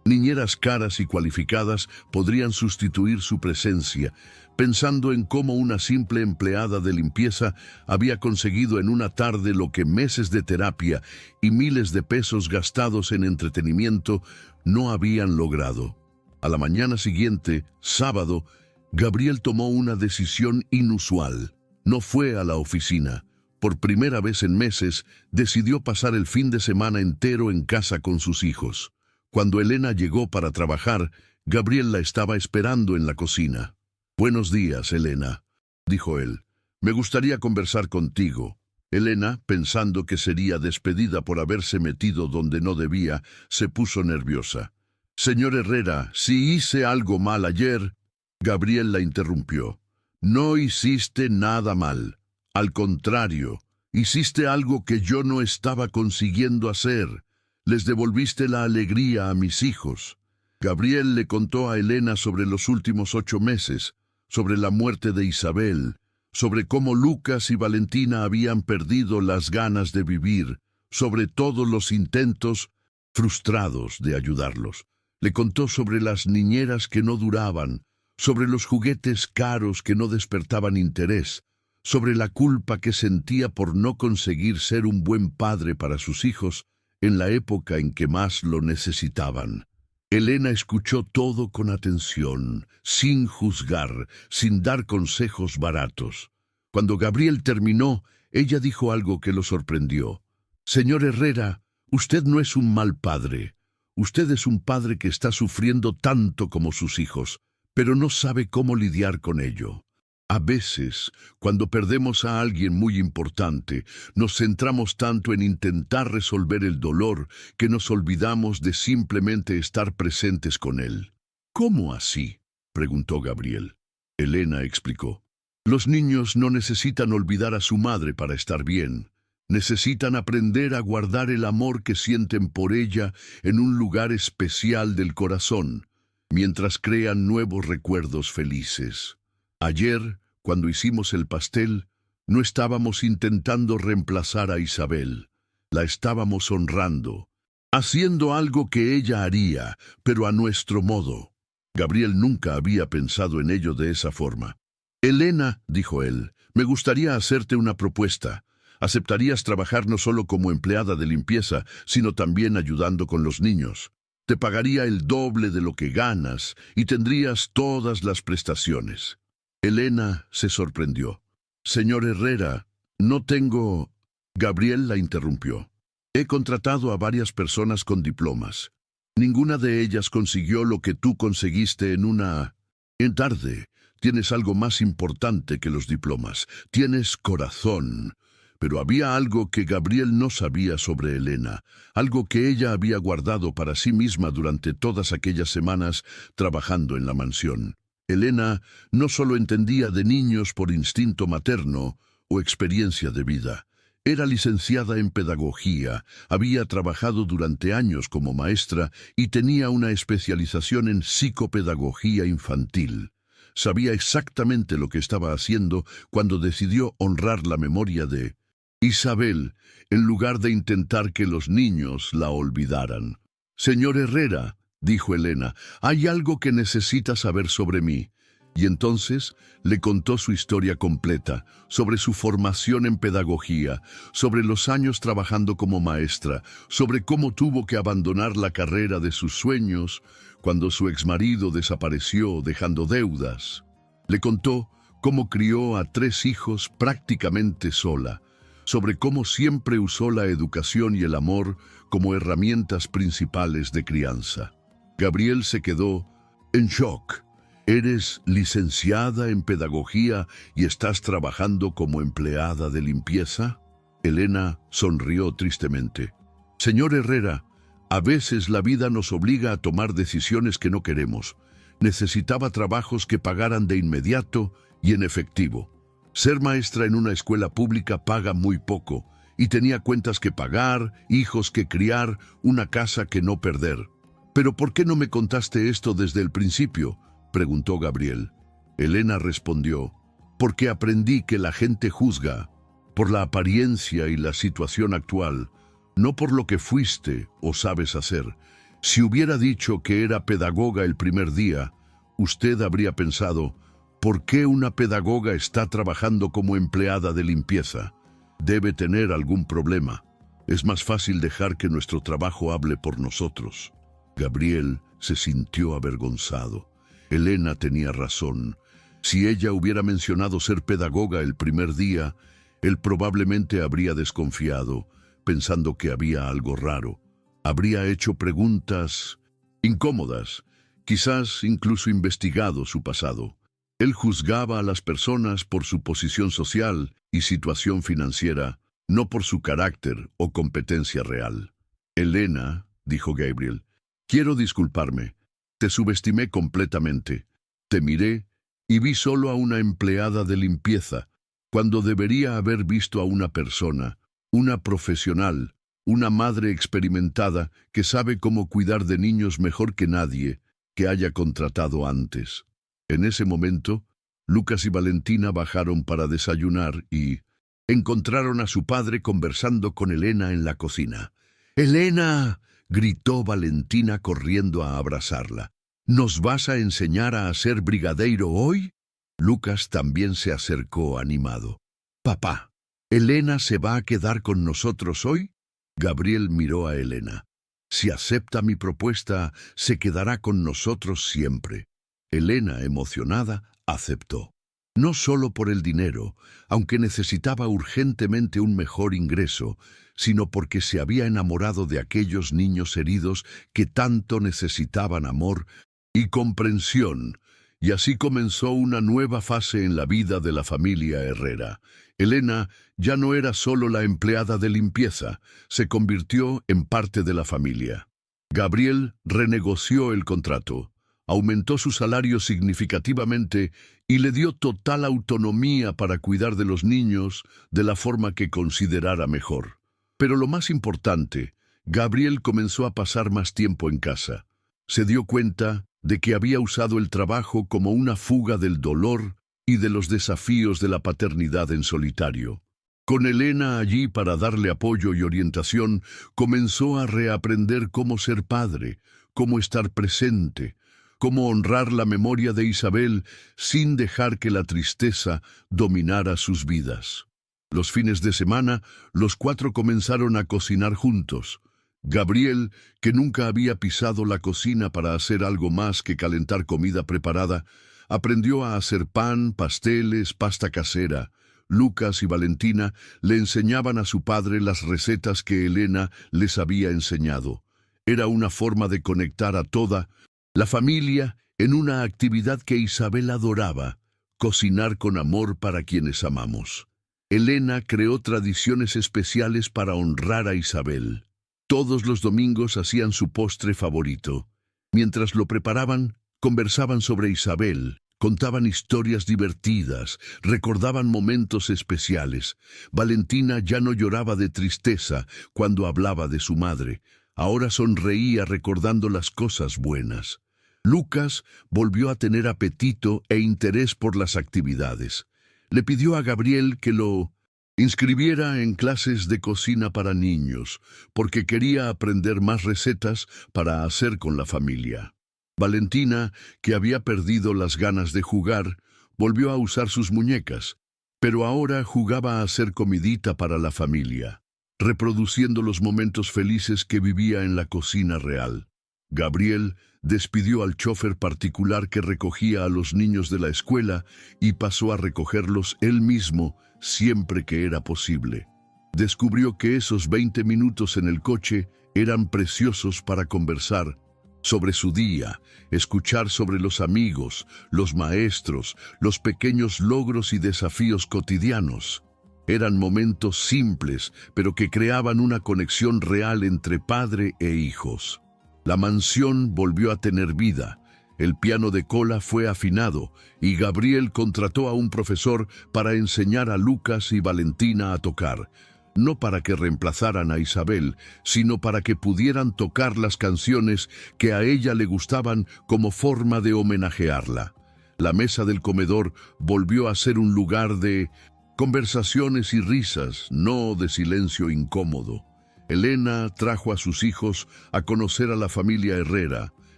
niñeras caras y cualificadas podrían sustituir su presencia, pensando en cómo una simple empleada de limpieza había conseguido en una tarde lo que meses de terapia y miles de pesos gastados en entretenimiento no habían logrado. A la mañana siguiente, sábado, Gabriel tomó una decisión inusual. No fue a la oficina. Por primera vez en meses, decidió pasar el fin de semana entero en casa con sus hijos. Cuando Elena llegó para trabajar, Gabriel la estaba esperando en la cocina. «Buenos días, Elena», dijo él. «Me gustaría conversar contigo». Elena, pensando que sería despedida por haberse metido donde no debía, se puso nerviosa. «Señor Herrera, si hice algo mal ayer...» Gabriel la interrumpió. «No hiciste nada mal. Al contrario, hiciste algo que yo no estaba consiguiendo hacer. Les devolviste la alegría a mis hijos». Gabriel le contó a Elena sobre los últimos 8 meses, sobre la muerte de Isabel, sobre cómo Lucas y Valentina habían perdido las ganas de vivir, sobre todos los intentos frustrados de ayudarlos. Le contó sobre las niñeras que no duraban, sobre los juguetes caros que no despertaban interés, sobre la culpa que sentía por no conseguir ser un buen padre para sus hijos, en la época en que más lo necesitaban. Elena escuchó todo con atención, sin juzgar, sin dar consejos baratos. Cuando Gabriel terminó, ella dijo algo que lo sorprendió. «Señor Herrera, usted no es un mal padre. Usted es un padre que está sufriendo tanto como sus hijos, pero no sabe cómo lidiar con ello. A veces, cuando perdemos a alguien muy importante, nos centramos tanto en intentar resolver el dolor que nos olvidamos de simplemente estar presentes con él». «¿Cómo así?», preguntó Gabriel. Elena explicó. «Los niños no necesitan olvidar a su madre para estar bien. Necesitan aprender a guardar el amor que sienten por ella en un lugar especial del corazón, mientras crean nuevos recuerdos felices. Ayer, cuando hicimos el pastel, no estábamos intentando reemplazar a Isabel. La estábamos honrando, haciendo algo que ella haría, pero a nuestro modo». Gabriel nunca había pensado en ello de esa forma. «Elena», dijo él, «me gustaría hacerte una propuesta. ¿Aceptarías trabajar no solo como empleada de limpieza, sino también ayudando con los niños? Te pagaría el doble de lo que ganas y tendrías todas las prestaciones». Elena se sorprendió. «Señor Herrera, no tengo...». Gabriel la interrumpió. «He contratado a varias personas con diplomas. Ninguna de ellas consiguió lo que tú conseguiste en tarde. Tienes algo más importante que los diplomas. Tienes corazón». Pero había algo que Gabriel no sabía sobre Elena, algo que ella había guardado para sí misma durante todas aquellas semanas trabajando en la mansión. Elena no solo entendía de niños por instinto materno o experiencia de vida. Era licenciada en pedagogía, había trabajado durante años como maestra y tenía una especialización en psicopedagogía infantil. Sabía exactamente lo que estaba haciendo cuando decidió honrar la memoria de Isabel, en lugar de intentar que los niños la olvidaran. «Señor Herrera», dijo Elena, «hay algo que necesita saber sobre mí». Y entonces le contó su historia completa, sobre su formación en pedagogía, sobre los años trabajando como maestra, sobre cómo tuvo que abandonar la carrera de sus sueños cuando su exmarido desapareció dejando deudas. Le contó cómo crió a 3 hijos prácticamente sola, sobre cómo siempre usó la educación y el amor como herramientas principales de crianza. Gabriel se quedó en shock. «¿Eres licenciada en pedagogía y estás trabajando como empleada de limpieza?». Elena sonrió tristemente. «Señor Herrera, a veces la vida nos obliga a tomar decisiones que no queremos. Necesitaba trabajos que pagaran de inmediato y en efectivo. Ser maestra en una escuela pública paga muy poco, y tenía cuentas que pagar, hijos que criar, una casa que no perder». «¿Pero por qué no me contaste esto desde el principio?», preguntó Gabriel. Elena respondió, «Porque aprendí que la gente juzga por la apariencia y la situación actual, no por lo que fuiste o sabes hacer. Si hubiera dicho que era pedagoga el primer día, usted habría pensado, ¿por qué una pedagoga está trabajando como empleada de limpieza? Debe tener algún problema. Es más fácil dejar que nuestro trabajo hable por nosotros». Gabriel se sintió avergonzado. Elena tenía razón. Si ella hubiera mencionado ser pedagoga el primer día, él probablemente habría desconfiado, pensando que había algo raro. Habría hecho preguntas incómodas, quizás incluso investigado su pasado. Él juzgaba a las personas por su posición social y situación financiera, no por su carácter o competencia real. «Elena», dijo Gabriel, «quiero disculparme. Te subestimé completamente. Te miré y vi solo a una empleada de limpieza, cuando debería haber visto a una persona, una profesional, una madre experimentada que sabe cómo cuidar de niños mejor que nadie que haya contratado antes». En ese momento, Lucas y Valentina bajaron para desayunar y encontraron a su padre conversando con Elena en la cocina. «¡Elena!», gritó Valentina corriendo a abrazarla. «¿Nos vas a enseñar a hacer brigadeiro hoy?». Lucas también se acercó animado. «Papá, ¿Elena se va a quedar con nosotros hoy?». Gabriel miró a Elena. Si acepta mi propuesta, se quedará con nosotros siempre. Elena, emocionada, aceptó. No solo por el dinero, aunque necesitaba urgentemente un mejor ingreso, sino porque se había enamorado de aquellos niños heridos que tanto necesitaban amor y comprensión, y así comenzó una nueva fase en la vida de la familia Herrera. Elena ya no era solo la empleada de limpieza, se convirtió en parte de la familia. Gabriel renegoció el contrato, aumentó su salario significativamente y le dio total autonomía para cuidar de los niños de la forma que considerara mejor. Pero lo más importante, Gabriel comenzó a pasar más tiempo en casa. Se dio cuenta de que había usado el trabajo como una fuga del dolor y de los desafíos de la paternidad en solitario. Con Elena allí para darle apoyo y orientación, comenzó a reaprender cómo ser padre, cómo estar presente, cómo honrar la memoria de Isabel sin dejar que la tristeza dominara sus vidas. Los fines de semana, los cuatro comenzaron a cocinar juntos. Gabriel, que nunca había pisado la cocina para hacer algo más que calentar comida preparada, aprendió a hacer pan, pasteles, pasta casera. Lucas y Valentina le enseñaban a su padre las recetas que Elena les había enseñado. Era una forma de conectar a toda la familia en una actividad que Isabel adoraba, cocinar con amor para quienes amamos. Elena creó tradiciones especiales para honrar a Isabel. Todos los domingos hacían su postre favorito. Mientras lo preparaban, conversaban sobre Isabel, contaban historias divertidas, recordaban momentos especiales. Valentina ya no lloraba de tristeza cuando hablaba de su madre. Ahora sonreía recordando las cosas buenas. Lucas volvió a tener apetito e interés por las actividades. Le pidió a Gabriel que lo inscribiera en clases de cocina para niños, porque quería aprender más recetas para hacer con la familia. Valentina, que había perdido las ganas de jugar, volvió a usar sus muñecas, pero ahora jugaba a hacer comidita para la familia, reproduciendo los momentos felices que vivía en la cocina real. Gabriel despidió al chofer particular que recogía a los niños de la escuela y pasó a recogerlos él mismo siempre que era posible. Descubrió que esos 20 minutos en el coche eran preciosos para conversar sobre su día, escuchar sobre los amigos, los maestros, los pequeños logros y desafíos cotidianos. Eran momentos simples, pero que creaban una conexión real entre padre e hijos. La mansión volvió a tener vida. El piano de cola fue afinado y Gabriel contrató a un profesor para enseñar a Lucas y Valentina a tocar, no para que reemplazaran a Isabel, sino para que pudieran tocar las canciones que a ella le gustaban como forma de homenajearla. La mesa del comedor volvió a ser un lugar de conversaciones y risas, no de silencio incómodo. Elena trajo a sus hijos a conocer a la familia Herrera.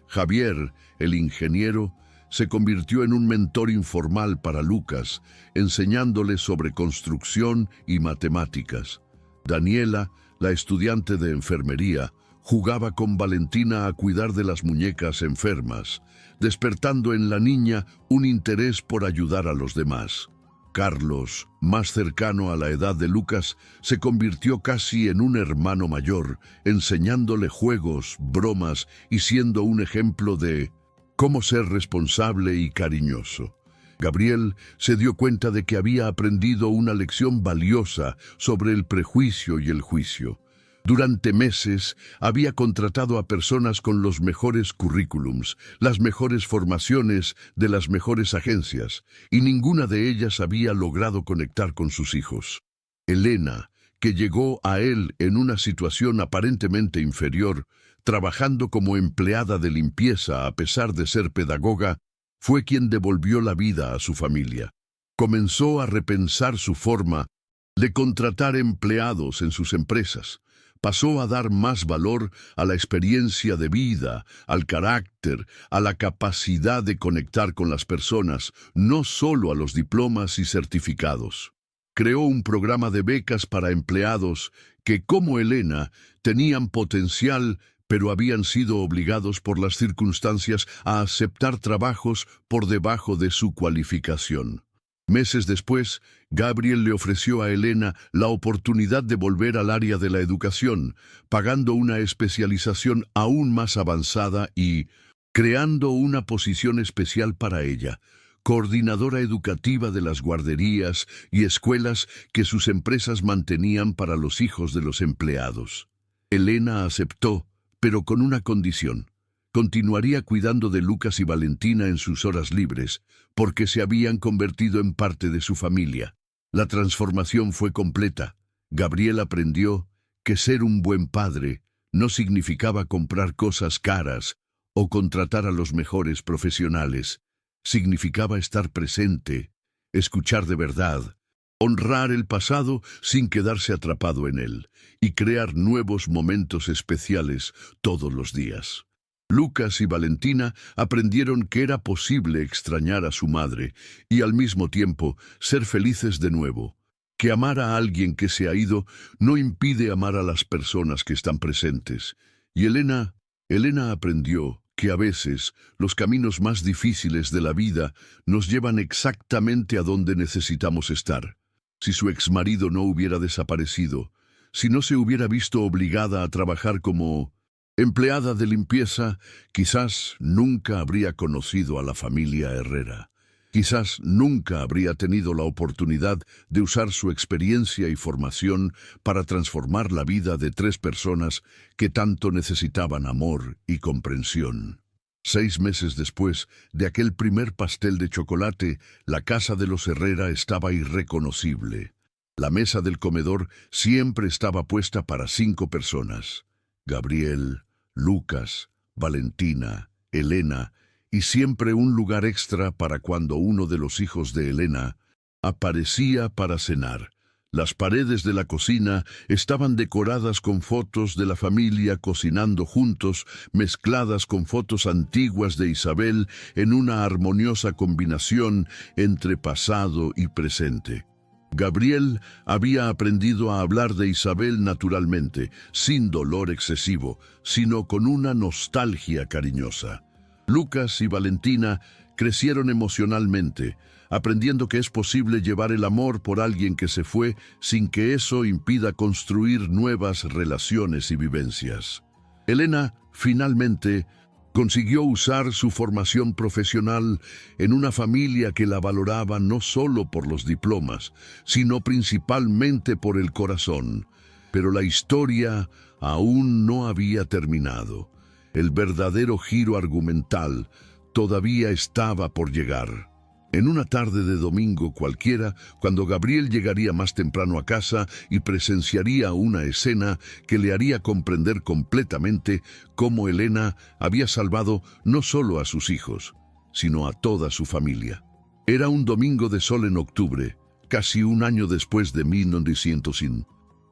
Javier, el ingeniero, se convirtió en un mentor informal para Lucas, enseñándole sobre construcción y matemáticas. Daniela, la estudiante de enfermería, jugaba con Valentina a cuidar de las muñecas enfermas, despertando en la niña un interés por ayudar a los demás. Carlos, más cercano a la edad de Lucas, se convirtió casi en un hermano mayor, enseñándole juegos, bromas y siendo un ejemplo de cómo ser responsable y cariñoso. Gabriel se dio cuenta de que había aprendido una lección valiosa sobre el prejuicio y el juicio. Durante meses había contratado a personas con los mejores currículums, las mejores formaciones de las mejores agencias, y ninguna de ellas había logrado conectar con sus hijos. Elena, que llegó a él en una situación aparentemente inferior, trabajando como empleada de limpieza a pesar de ser pedagoga, fue quien devolvió la vida a su familia. Comenzó a repensar su forma de contratar empleados en sus empresas. Pasó a dar más valor a la experiencia de vida, al carácter, a la capacidad de conectar con las personas, no solo a los diplomas y certificados. Creó un programa de becas para empleados que, como Elena, tenían potencial, pero habían sido obligados por las circunstancias a aceptar trabajos por debajo de su cualificación. Meses después, Gabriel le ofreció a Elena la oportunidad de volver al área de la educación, pagando una especialización aún más avanzada y creando una posición especial para ella, coordinadora educativa de las guarderías y escuelas que sus empresas mantenían para los hijos de los empleados. Elena aceptó, pero con una condición. Continuaría cuidando de Lucas y Valentina en sus horas libres, porque se habían convertido en parte de su familia. La transformación fue completa. Gabriel aprendió que ser un buen padre no significaba comprar cosas caras o contratar a los mejores profesionales. Significaba estar presente, escuchar de verdad, honrar el pasado sin quedarse atrapado en él, y crear nuevos momentos especiales todos los días. Lucas y Valentina aprendieron que era posible extrañar a su madre y al mismo tiempo ser felices de nuevo, que amar a alguien que se ha ido no impide amar a las personas que están presentes. Y Elena aprendió que a veces los caminos más difíciles de la vida nos llevan exactamente a donde necesitamos estar. Si su exmarido no hubiera desaparecido, si no se hubiera visto obligada a trabajar como empleada de limpieza, quizás nunca habría conocido a la familia Herrera. Quizás nunca habría tenido la oportunidad de usar su experiencia y formación para transformar la vida de 3 personas que tanto necesitaban amor y comprensión. 6 meses después de aquel primer pastel de chocolate, la casa de los Herrera estaba irreconocible. La mesa del comedor siempre estaba puesta para 5 personas: Gabriel, Lucas, Valentina, Elena, y siempre un lugar extra para cuando uno de los hijos de Elena aparecía para cenar. Las paredes de la cocina estaban decoradas con fotos de la familia cocinando juntos, mezcladas con fotos antiguas de Isabel en una armoniosa combinación entre pasado y presente. Gabriel había aprendido a hablar de Isabel naturalmente, sin dolor excesivo, sino con una nostalgia cariñosa. Lucas y Valentina crecieron emocionalmente, aprendiendo que es posible llevar el amor por alguien que se fue sin que eso impida construir nuevas relaciones y vivencias. Elena, finalmente, consiguió usar su formación profesional en una familia que la valoraba no solo por los diplomas, sino principalmente por el corazón. Pero la historia aún no había terminado. El verdadero giro argumental todavía estaba por llegar. En una tarde de domingo cualquiera, cuando Gabriel llegaría más temprano a casa y presenciaría una escena que le haría comprender completamente cómo Elena había salvado no solo a sus hijos, sino a toda su familia. Era un domingo de sol en octubre, casi un año después de 1900,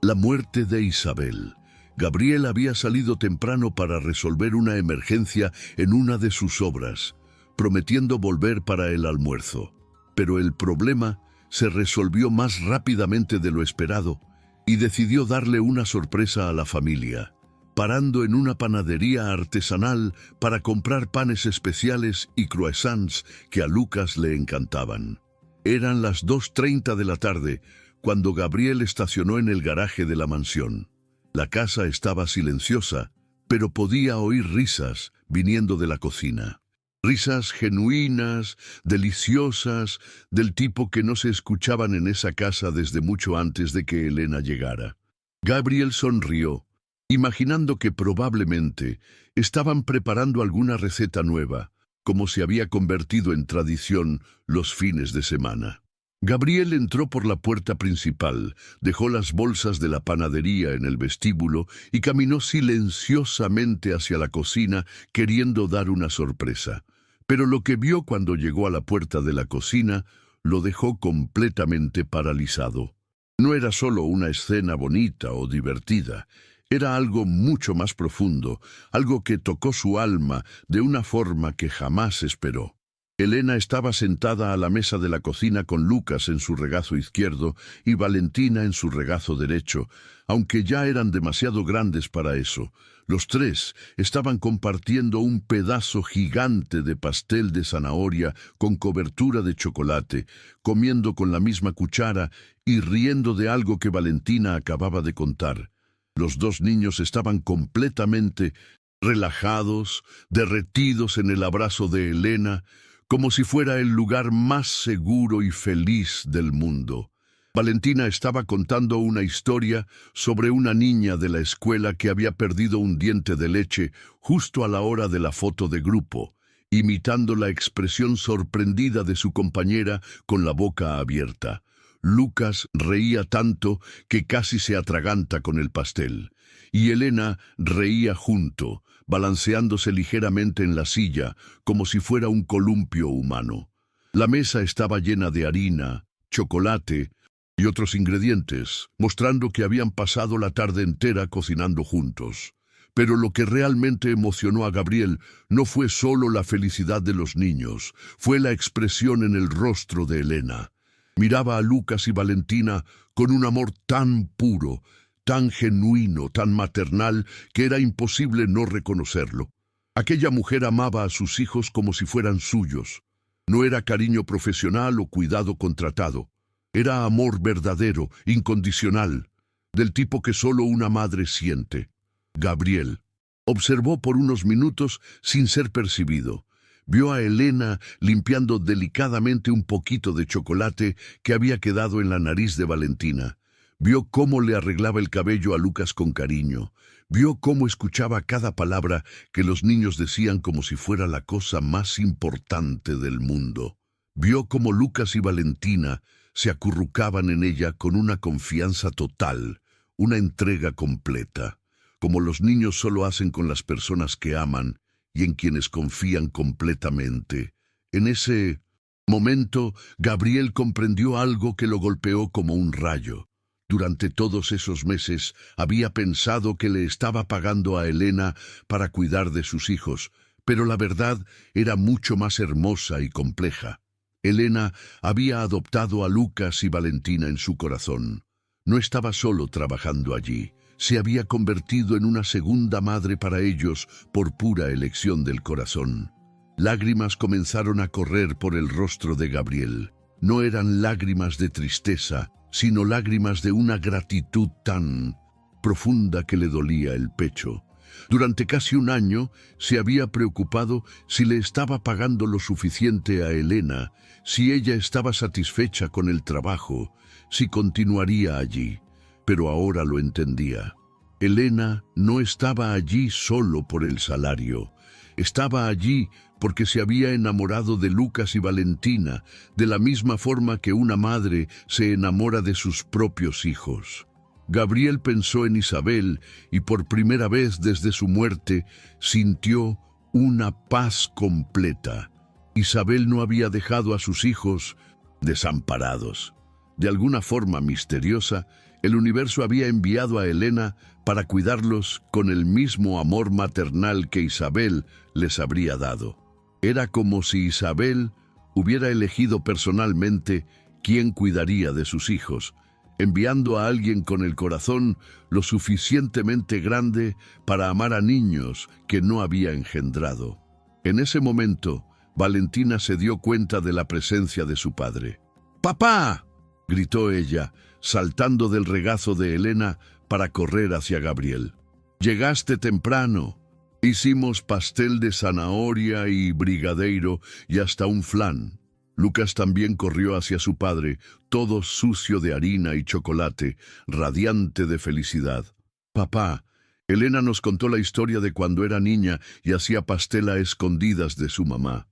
la muerte de Isabel. Gabriel había salido temprano para resolver una emergencia en una de sus obras, prometiendo volver para el almuerzo. Pero el problema se resolvió más rápidamente de lo esperado y decidió darle una sorpresa a la familia, parando en una panadería artesanal para comprar panes especiales y croissants que a Lucas le encantaban. Eran las 2:30 de la tarde cuando Gabriel estacionó en el garaje de la mansión. La casa estaba silenciosa, pero podía oír risas viniendo de la cocina. Risas genuinas, deliciosas, del tipo que no se escuchaban en esa casa desde mucho antes de que Elena llegara. Gabriel sonrió, imaginando que probablemente estaban preparando alguna receta nueva, como se había convertido en tradición los fines de semana. Gabriel entró por la puerta principal, dejó las bolsas de la panadería en el vestíbulo y caminó silenciosamente hacia la cocina, queriendo dar una sorpresa. Pero lo que vio cuando llegó a la puerta de la cocina lo dejó completamente paralizado. No era solo una escena bonita o divertida, era algo mucho más profundo, algo que tocó su alma de una forma que jamás esperó. Elena estaba sentada a la mesa de la cocina con Lucas en su regazo izquierdo y Valentina en su regazo derecho, aunque ya eran demasiado grandes para eso. Los tres estaban compartiendo un pedazo gigante de pastel de zanahoria con cobertura de chocolate, comiendo con la misma cuchara y riendo de algo que Valentina acababa de contar. Los dos niños estaban completamente relajados, derretidos en el abrazo de Elena, como si fuera el lugar más seguro y feliz del mundo. Valentina estaba contando una historia sobre una niña de la escuela que había perdido un diente de leche justo a la hora de la foto de grupo, imitando la expresión sorprendida de su compañera con la boca abierta. Lucas reía tanto que casi se atraganta con el pastel, y Elena reía junto, balanceándose ligeramente en la silla, como si fuera un columpio humano. La mesa estaba llena de harina, chocolate y otros ingredientes, mostrando que habían pasado la tarde entera cocinando juntos. Pero lo que realmente emocionó a Gabriel no fue solo la felicidad de los niños, fue la expresión en el rostro de Elena. Miraba a Lucas y Valentina con un amor tan puro, tan genuino, tan maternal, que era imposible no reconocerlo. Aquella mujer amaba a sus hijos como si fueran suyos. No era cariño profesional o cuidado contratado. Era amor verdadero, incondicional, del tipo que solo una madre siente. Gabriel observó por unos minutos sin ser percibido. Vio a Elena limpiando delicadamente un poquito de chocolate que había quedado en la nariz de Valentina. Vio cómo le arreglaba el cabello a Lucas con cariño. Vio cómo escuchaba cada palabra que los niños decían como si fuera la cosa más importante del mundo. Vio cómo Lucas y Valentina se acurrucaban en ella con una confianza total, una entrega completa, como los niños solo hacen con las personas que aman y en quienes confían completamente. En ese momento, Gabriel comprendió algo que lo golpeó como un rayo. Durante todos esos meses había pensado que le estaba pagando a Elena para cuidar de sus hijos, pero la verdad era mucho más hermosa y compleja. Elena había adoptado a Lucas y Valentina en su corazón. No estaba solo trabajando allí. Se había convertido en una segunda madre para ellos por pura elección del corazón. Lágrimas comenzaron a correr por el rostro de Gabriel. No eran lágrimas de tristeza, sino lágrimas de una gratitud tan profunda que le dolía el pecho. Durante casi un año se había preocupado si le estaba pagando lo suficiente a Elena, si ella estaba satisfecha con el trabajo, si continuaría allí. Pero ahora lo entendía. Elena no estaba allí solo por el salario. Estaba allí porque se había enamorado de Lucas y Valentina, de la misma forma que una madre se enamora de sus propios hijos. Gabriel pensó en Isabel y por primera vez desde su muerte sintió una paz completa. Isabel no había dejado a sus hijos desamparados. De alguna forma misteriosa, el universo había enviado a Elena para cuidarlos con el mismo amor maternal que Isabel les habría dado. Era como si Isabel hubiera elegido personalmente quién cuidaría de sus hijos, enviando a alguien con el corazón lo suficientemente grande para amar a niños que no había engendrado. En ese momento, Valentina se dio cuenta de la presencia de su padre. ¡Papá!, gritó ella, saltando del regazo de Elena para correr hacia Gabriel. «Llegaste temprano. Hicimos pastel de zanahoria y brigadeiro y hasta un flan». Lucas también corrió hacia su padre, todo sucio de harina y chocolate, radiante de felicidad. «Papá, Elena nos contó la historia de cuando era niña y hacía pastel a escondidas de su mamá».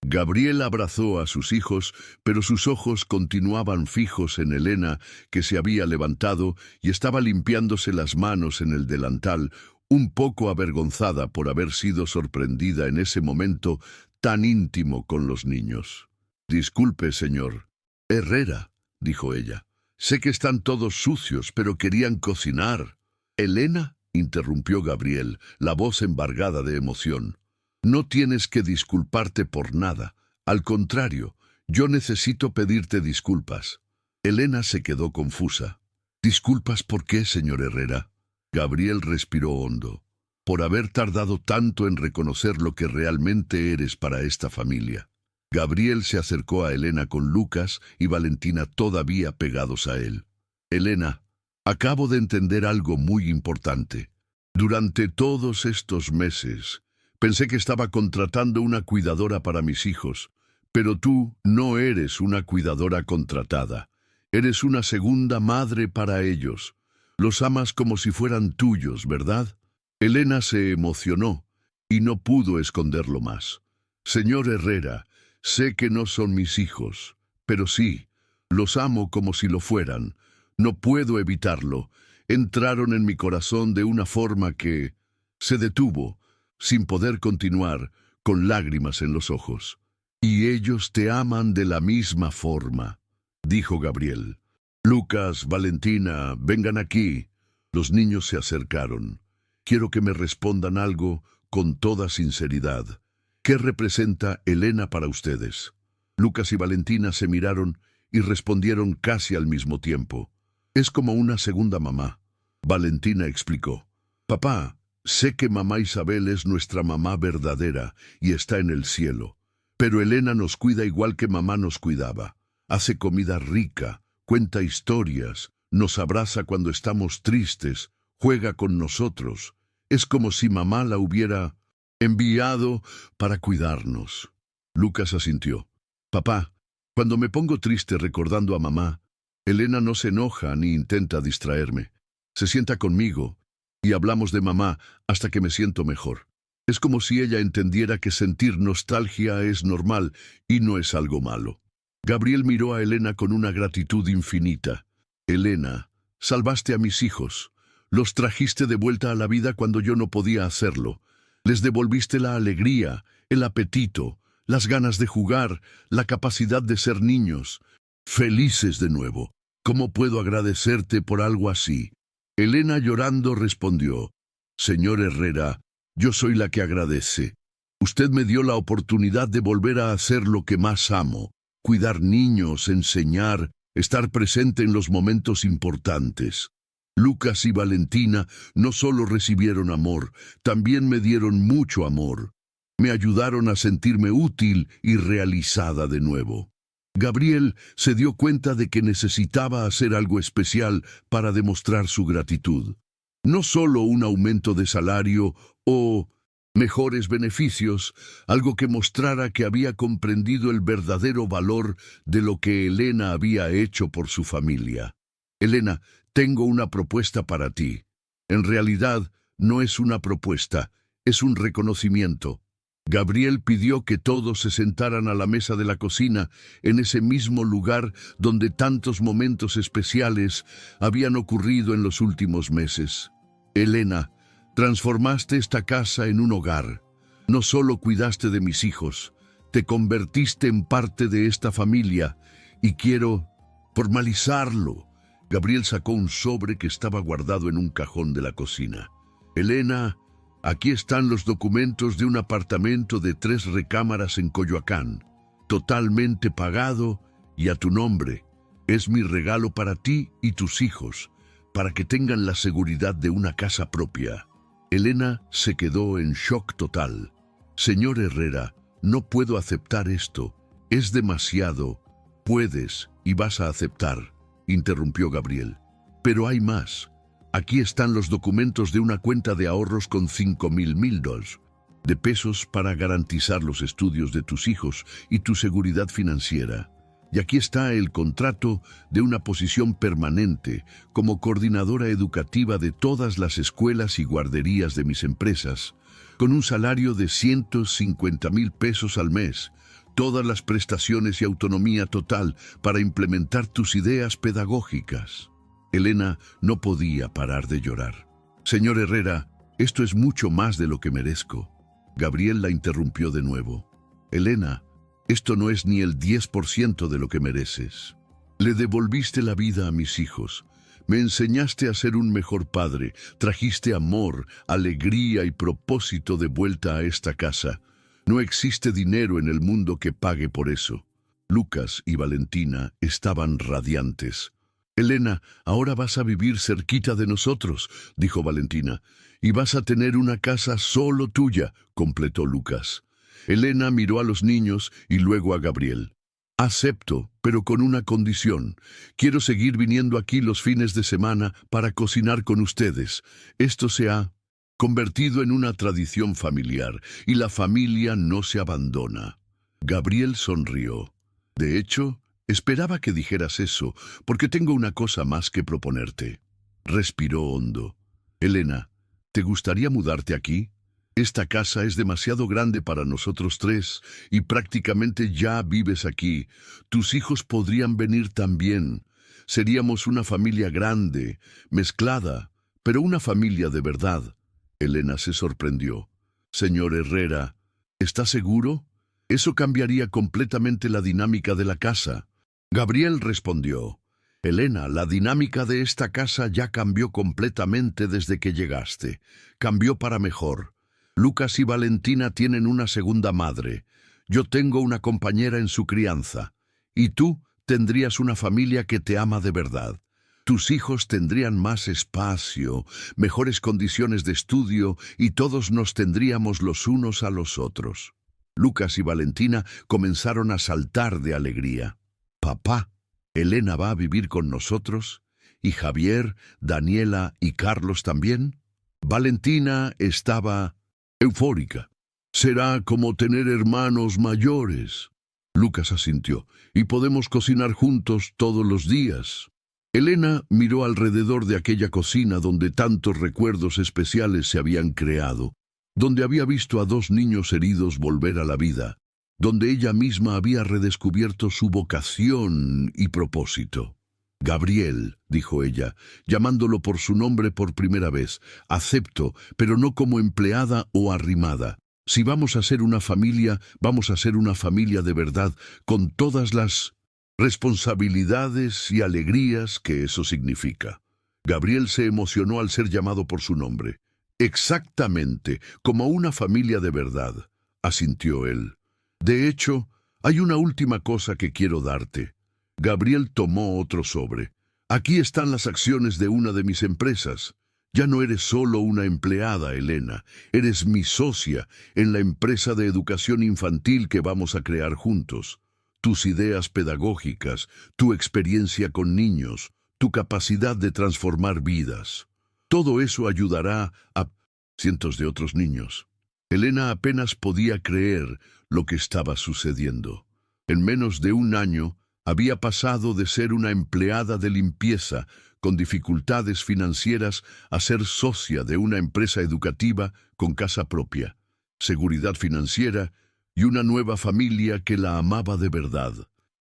Gabriel abrazó a sus hijos, pero sus ojos continuaban fijos en Elena, que se había levantado y estaba limpiándose las manos en el delantal, un poco avergonzada por haber sido sorprendida en ese momento tan íntimo con los niños. «Disculpe, señor Herrera», dijo ella. «Sé que están todos sucios, pero querían cocinar». «Elena», interrumpió Gabriel, la voz embargada de emoción. «No tienes que disculparte por nada. Al contrario, yo necesito pedirte disculpas. Elena se quedó confusa. ¿Disculpas por qué, señor Herrera? Gabriel respiró hondo. Por haber tardado tanto en reconocer lo que realmente eres para esta familia. Gabriel se acercó a Elena con Lucas y Valentina todavía pegados a él. Elena, acabo de entender algo muy importante. Durante todos estos meses, pensé que estaba contratando una cuidadora para mis hijos, pero tú no eres una cuidadora contratada. Eres una segunda madre para ellos. Los amas como si fueran tuyos, ¿verdad? Elena se emocionó y no pudo esconderlo más. Señor Herrera, sé que no son mis hijos, pero sí, los amo como si lo fueran. No puedo evitarlo. Entraron en mi corazón de una forma que se detuvo, sin poder continuar, con lágrimas en los ojos. Y ellos te aman de la misma forma, dijo Gabriel. Lucas, Valentina, vengan aquí. Los niños se acercaron. Quiero que me respondan algo con toda sinceridad. ¿Qué representa Elena para ustedes? Lucas y Valentina se miraron y respondieron casi al mismo tiempo. Es como una segunda mamá. Valentina explicó. Papá, sé que mamá Isabel es nuestra mamá verdadera y está en el cielo. Pero Elena nos cuida igual que mamá nos cuidaba. Hace comida rica, cuenta historias, nos abraza cuando estamos tristes, juega con nosotros. Es como si mamá la hubiera enviado para cuidarnos. Lucas asintió. Papá, cuando me pongo triste recordando a mamá, Elena no se enoja ni intenta distraerme. Se sienta conmigo y hablamos de mamá hasta que me siento mejor. Es como si ella entendiera que sentir nostalgia es normal y no es algo malo. Gabriel miró a Elena con una gratitud infinita. Elena, salvaste a mis hijos. Los trajiste de vuelta a la vida cuando yo no podía hacerlo. Les devolviste la alegría, el apetito, las ganas de jugar, la capacidad de ser niños. Felices de nuevo. ¿Cómo puedo agradecerte por algo así? Elena llorando respondió. Señor Herrera, yo soy la que agradece. Usted me dio la oportunidad de volver a hacer lo que más amo. Cuidar niños, enseñar, estar presente en los momentos importantes. Lucas y Valentina no solo recibieron amor, también me dieron mucho amor. Me ayudaron a sentirme útil y realizada de nuevo. Gabriel se dio cuenta de que necesitaba hacer algo especial para demostrar su gratitud. No solo un aumento de salario o mejores beneficios, algo que mostrara que había comprendido el verdadero valor de lo que Elena había hecho por su familia. Elena, tengo una propuesta para ti. En realidad, no es una propuesta, es un reconocimiento. Gabriel pidió que todos se sentaran a la mesa de la cocina, en ese mismo lugar donde tantos momentos especiales habían ocurrido en los últimos meses. Elena, transformaste esta casa en un hogar. No solo cuidaste de mis hijos, te convertiste en parte de esta familia y quiero formalizarlo. Gabriel sacó un sobre que estaba guardado en un cajón de la cocina. Elena, aquí están los documentos de un apartamento de 3 recámaras en Coyoacán, totalmente pagado y a tu nombre. Es mi regalo para ti y tus hijos, para que tengan la seguridad de una casa propia. Elena se quedó en shock total. Señor Herrera, no puedo aceptar esto. Es demasiado. Puedes y vas a aceptar, interrumpió Gabriel. Pero hay más. Aquí están los documentos de una cuenta de ahorros con 5,000 dólares de pesos para garantizar los estudios de tus hijos y tu seguridad financiera. Y aquí está el contrato de una posición permanente como coordinadora educativa de todas las escuelas y guarderías de mis empresas, con un salario de 150,000 pesos al mes, todas las prestaciones y autonomía total para implementar tus ideas pedagógicas. Elena no podía parar de llorar. Señor Herrera, esto es mucho más de lo que merezco. Gabriel la interrumpió de nuevo. Elena, esto no es ni el 10% de lo que mereces. Le devolviste la vida a mis hijos. Me enseñaste a ser un mejor padre. Trajiste amor, alegría y propósito de vuelta a esta casa. No existe dinero en el mundo que pague por eso. Lucas y Valentina estaban radiantes. Elena, ahora vas a vivir cerquita de nosotros, dijo Valentina, y vas a tener una casa solo tuya, completó Lucas. Elena miró a los niños y luego a Gabriel. Acepto, pero con una condición. Quiero seguir viniendo aquí los fines de semana para cocinar con ustedes. Esto se ha convertido en una tradición familiar y la familia no se abandona. Gabriel sonrió. De hecho, esperaba que dijeras eso, porque tengo una cosa más que proponerte. Respiró hondo. Elena, ¿te gustaría mudarte aquí? Esta casa es demasiado grande para nosotros tres y prácticamente ya vives aquí. Tus hijos podrían venir también. Seríamos una familia grande, mezclada, pero una familia de verdad. Elena se sorprendió. Señor Herrera, ¿está seguro? Eso cambiaría completamente la dinámica de la casa. Gabriel respondió. Elena, la dinámica de esta casa ya cambió completamente desde que llegaste. Cambió para mejor. Lucas y Valentina tienen una segunda madre. Yo tengo una compañera en su crianza. Y tú tendrías una familia que te ama de verdad. Tus hijos tendrían más espacio, mejores condiciones de estudio y todos nos tendríamos los unos a los otros. Lucas y Valentina comenzaron a saltar de alegría. Papá, ¿Elena va a vivir con nosotros? ¿Y Javier, Daniela y Carlos también? Valentina estaba eufórica. Será como tener hermanos mayores. Lucas asintió. Y podemos cocinar juntos todos los días. Elena miró alrededor de aquella cocina donde tantos recuerdos especiales se habían creado, donde había visto a dos niños heridos volver a la vida, donde ella misma había redescubierto su vocación y propósito. Gabriel, dijo ella, llamándolo por su nombre por primera vez, acepto, pero no como empleada o arrimada. Si vamos a ser una familia, vamos a ser una familia de verdad, con todas las responsabilidades y alegrías que eso significa. Gabriel se emocionó al ser llamado por su nombre. Exactamente, como una familia de verdad, asintió él. De hecho, hay una última cosa que quiero darte. Gabriel tomó otro sobre. Aquí están las acciones de una de mis empresas. Ya no eres solo una empleada, Elena. Eres mi socia en la empresa de educación infantil que vamos a crear juntos. Tus ideas pedagógicas, tu experiencia con niños, tu capacidad de transformar vidas. Todo eso ayudará a cientos de otros niños. Elena apenas podía creer lo que estaba sucediendo. En menos de un año, había pasado de ser una empleada de limpieza con dificultades financieras a ser socia de una empresa educativa con casa propia, seguridad financiera y una nueva familia que la amaba de verdad.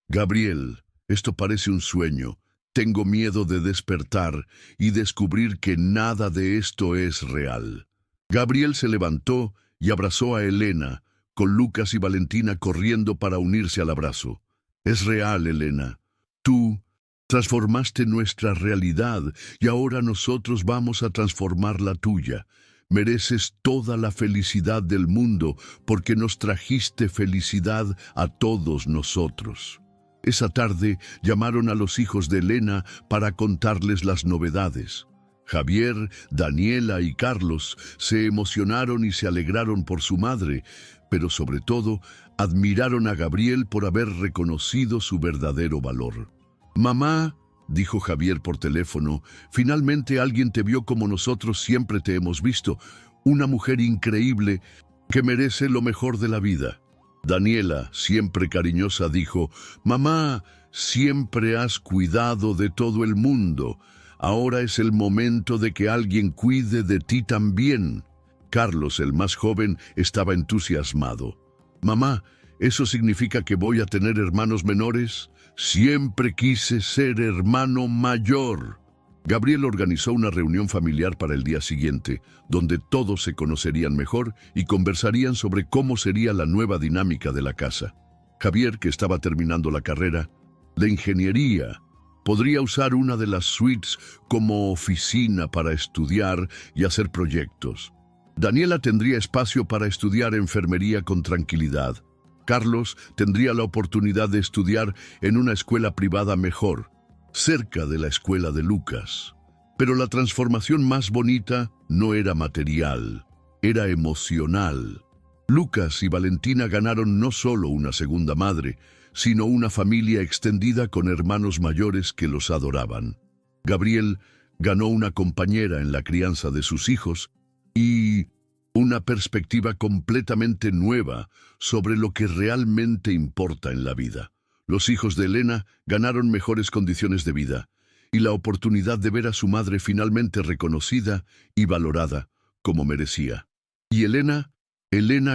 Gabriel, esto parece un sueño. Tengo miedo de despertar y descubrir que nada de esto es real. Gabriel se levantó y abrazó a Elena, con Lucas y Valentina corriendo para unirse al abrazo. Es real, Elena. Tú transformaste nuestra realidad y ahora nosotros vamos a transformar la tuya. Mereces toda la felicidad del mundo porque nos trajiste felicidad a todos nosotros. Esa tarde llamaron a los hijos de Elena para contarles las novedades. Javier, Daniela y Carlos se emocionaron y se alegraron por su madre, pero sobre todo admiraron a Gabriel por haber reconocido su verdadero valor. «Mamá», dijo Javier por teléfono, «finalmente alguien te vio como nosotros siempre te hemos visto, una mujer increíble que merece lo mejor de la vida». Daniela, siempre cariñosa, dijo, «Mamá, siempre has cuidado de todo el mundo. Ahora es el momento de que alguien cuide de ti también». Carlos, el más joven, estaba entusiasmado. «Mamá, ¿eso significa que voy a tener hermanos menores? Siempre quise ser hermano mayor». Gabriel organizó una reunión familiar para el día siguiente, donde todos se conocerían mejor y conversarían sobre cómo sería la nueva dinámica de la casa. Javier, que estaba terminando la carrera de ingeniería, podría usar una de las suites como oficina para estudiar y hacer proyectos. Daniela tendría espacio para estudiar enfermería con tranquilidad. Carlos tendría la oportunidad de estudiar en una escuela privada mejor, cerca de la escuela de Lucas. Pero la transformación más bonita no era material, era emocional. Lucas y Valentina ganaron no solo una segunda madre, sino una familia extendida con hermanos mayores que los adoraban. Gabriel ganó una compañera en la crianza de sus hijos y una perspectiva completamente nueva sobre lo que realmente importa en la vida. Los hijos de Elena ganaron mejores condiciones de vida y la oportunidad de ver a su madre finalmente reconocida y valorada como merecía. Y Elena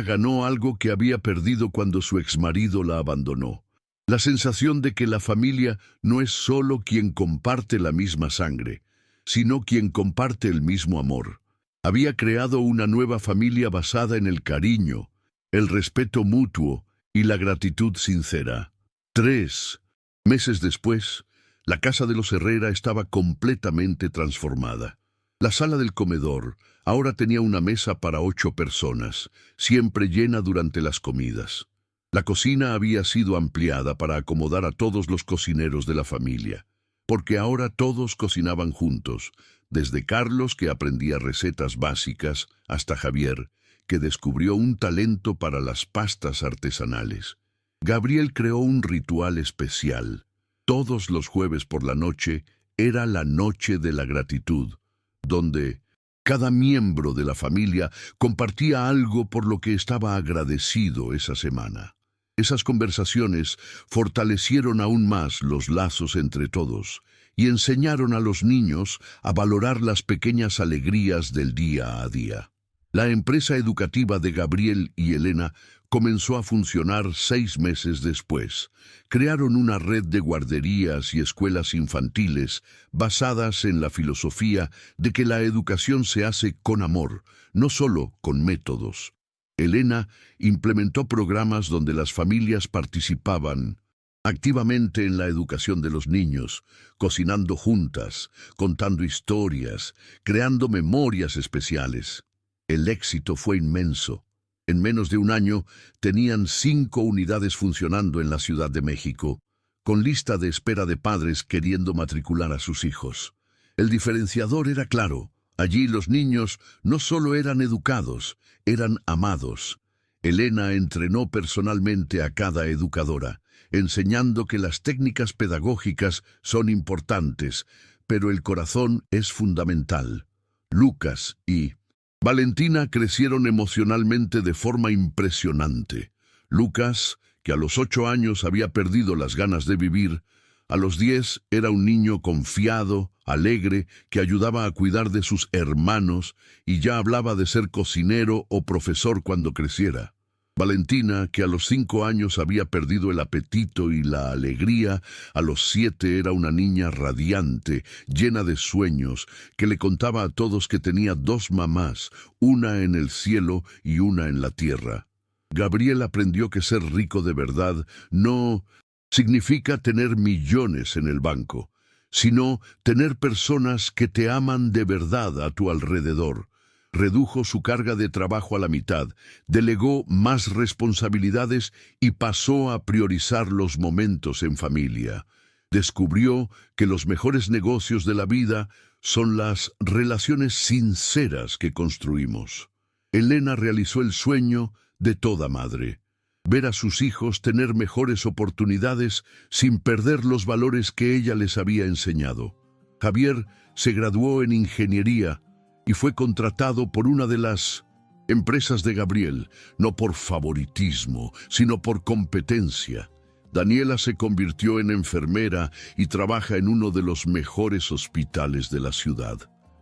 ganó algo que había perdido cuando su exmarido la abandonó. La sensación de que la familia no es solo quien comparte la misma sangre, sino quien comparte el mismo amor. Había creado una nueva familia basada en el cariño, el respeto mutuo y la gratitud sincera. 3 meses después, la casa de los Herrera estaba completamente transformada. La sala del comedor ahora tenía una mesa para 8 personas, siempre llena durante las comidas. La cocina había sido ampliada para acomodar a todos los cocineros de la familia, porque ahora todos cocinaban juntos, desde Carlos, que aprendía recetas básicas, hasta Javier, que descubrió un talento para las pastas artesanales. Gabriel creó un ritual especial. Todos los jueves por la noche era la noche de la gratitud, donde cada miembro de la familia compartía algo por lo que estaba agradecido esa semana. Esas conversaciones fortalecieron aún más los lazos entre todos y enseñaron a los niños a valorar las pequeñas alegrías del día a día. La empresa educativa de Gabriel y Elena comenzó a funcionar 6 meses después. Crearon una red de guarderías y escuelas infantiles basadas en la filosofía de que la educación se hace con amor, no solo con métodos. Elena implementó programas donde las familias participaban activamente en la educación de los niños, cocinando juntas, contando historias, creando memorias especiales. El éxito fue inmenso. En menos de un año tenían 5 unidades funcionando en la Ciudad de México, con lista de espera de padres queriendo matricular a sus hijos. El diferenciador era claro. Allí los niños no solo eran educados, eran amados. Elena entrenó personalmente a cada educadora, enseñando que las técnicas pedagógicas son importantes, pero el corazón es fundamental. Lucas y Valentina crecieron emocionalmente de forma impresionante. Lucas, que a los 8 años había perdido las ganas de vivir, a los 10 era un niño confiado, alegre, que ayudaba a cuidar de sus hermanos y ya hablaba de ser cocinero o profesor cuando creciera. Valentina, que a los 5 años había perdido el apetito y la alegría, a los 7 era una niña radiante, llena de sueños, que le contaba a todos que tenía 2 mamás, una en el cielo y una en la tierra. Gabriel aprendió que ser rico de verdad no significa tener millones en el banco, sino tener personas que te aman de verdad a tu alrededor. Redujo su carga de trabajo a la mitad, delegó más responsabilidades y pasó a priorizar los momentos en familia. Descubrió que los mejores negocios de la vida son las relaciones sinceras que construimos. Elena realizó el sueño de toda madre: ver a sus hijos tener mejores oportunidades sin perder los valores que ella les había enseñado. Javier se graduó en ingeniería y fue contratado por una de las empresas de Gabriel, no por favoritismo, sino por competencia. Daniela se convirtió en enfermera y trabaja en uno de los mejores hospitales de la ciudad.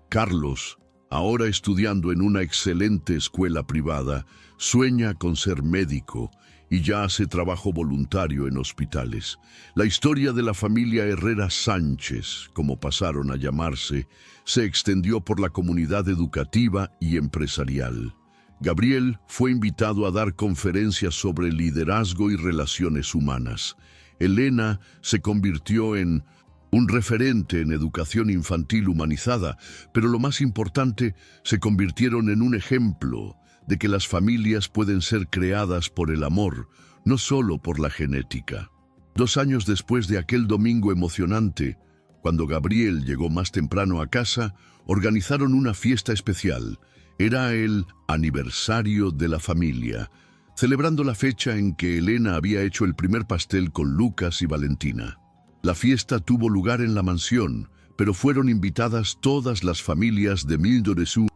Carlos, ahora estudiando en una excelente escuela privada, sueña con ser médico y ya hace trabajo voluntario en hospitales. La historia de la familia Herrera Sánchez, como pasaron a llamarse, se extendió por la comunidad educativa y empresarial. Gabriel fue invitado a dar conferencias sobre liderazgo y relaciones humanas. Elena se convirtió en un referente en educación infantil humanizada, pero lo más importante, se convirtieron en un ejemplo de que las familias pueden ser creadas por el amor, no solo por la genética. 2 años después de aquel domingo emocionante, cuando Gabriel llegó más temprano a casa, organizaron una fiesta especial. Era el aniversario de la familia, celebrando la fecha en que Elena había hecho el primer pastel con Lucas y Valentina. La fiesta tuvo lugar en la mansión, pero fueron invitadas todas las familias de Mildorezú,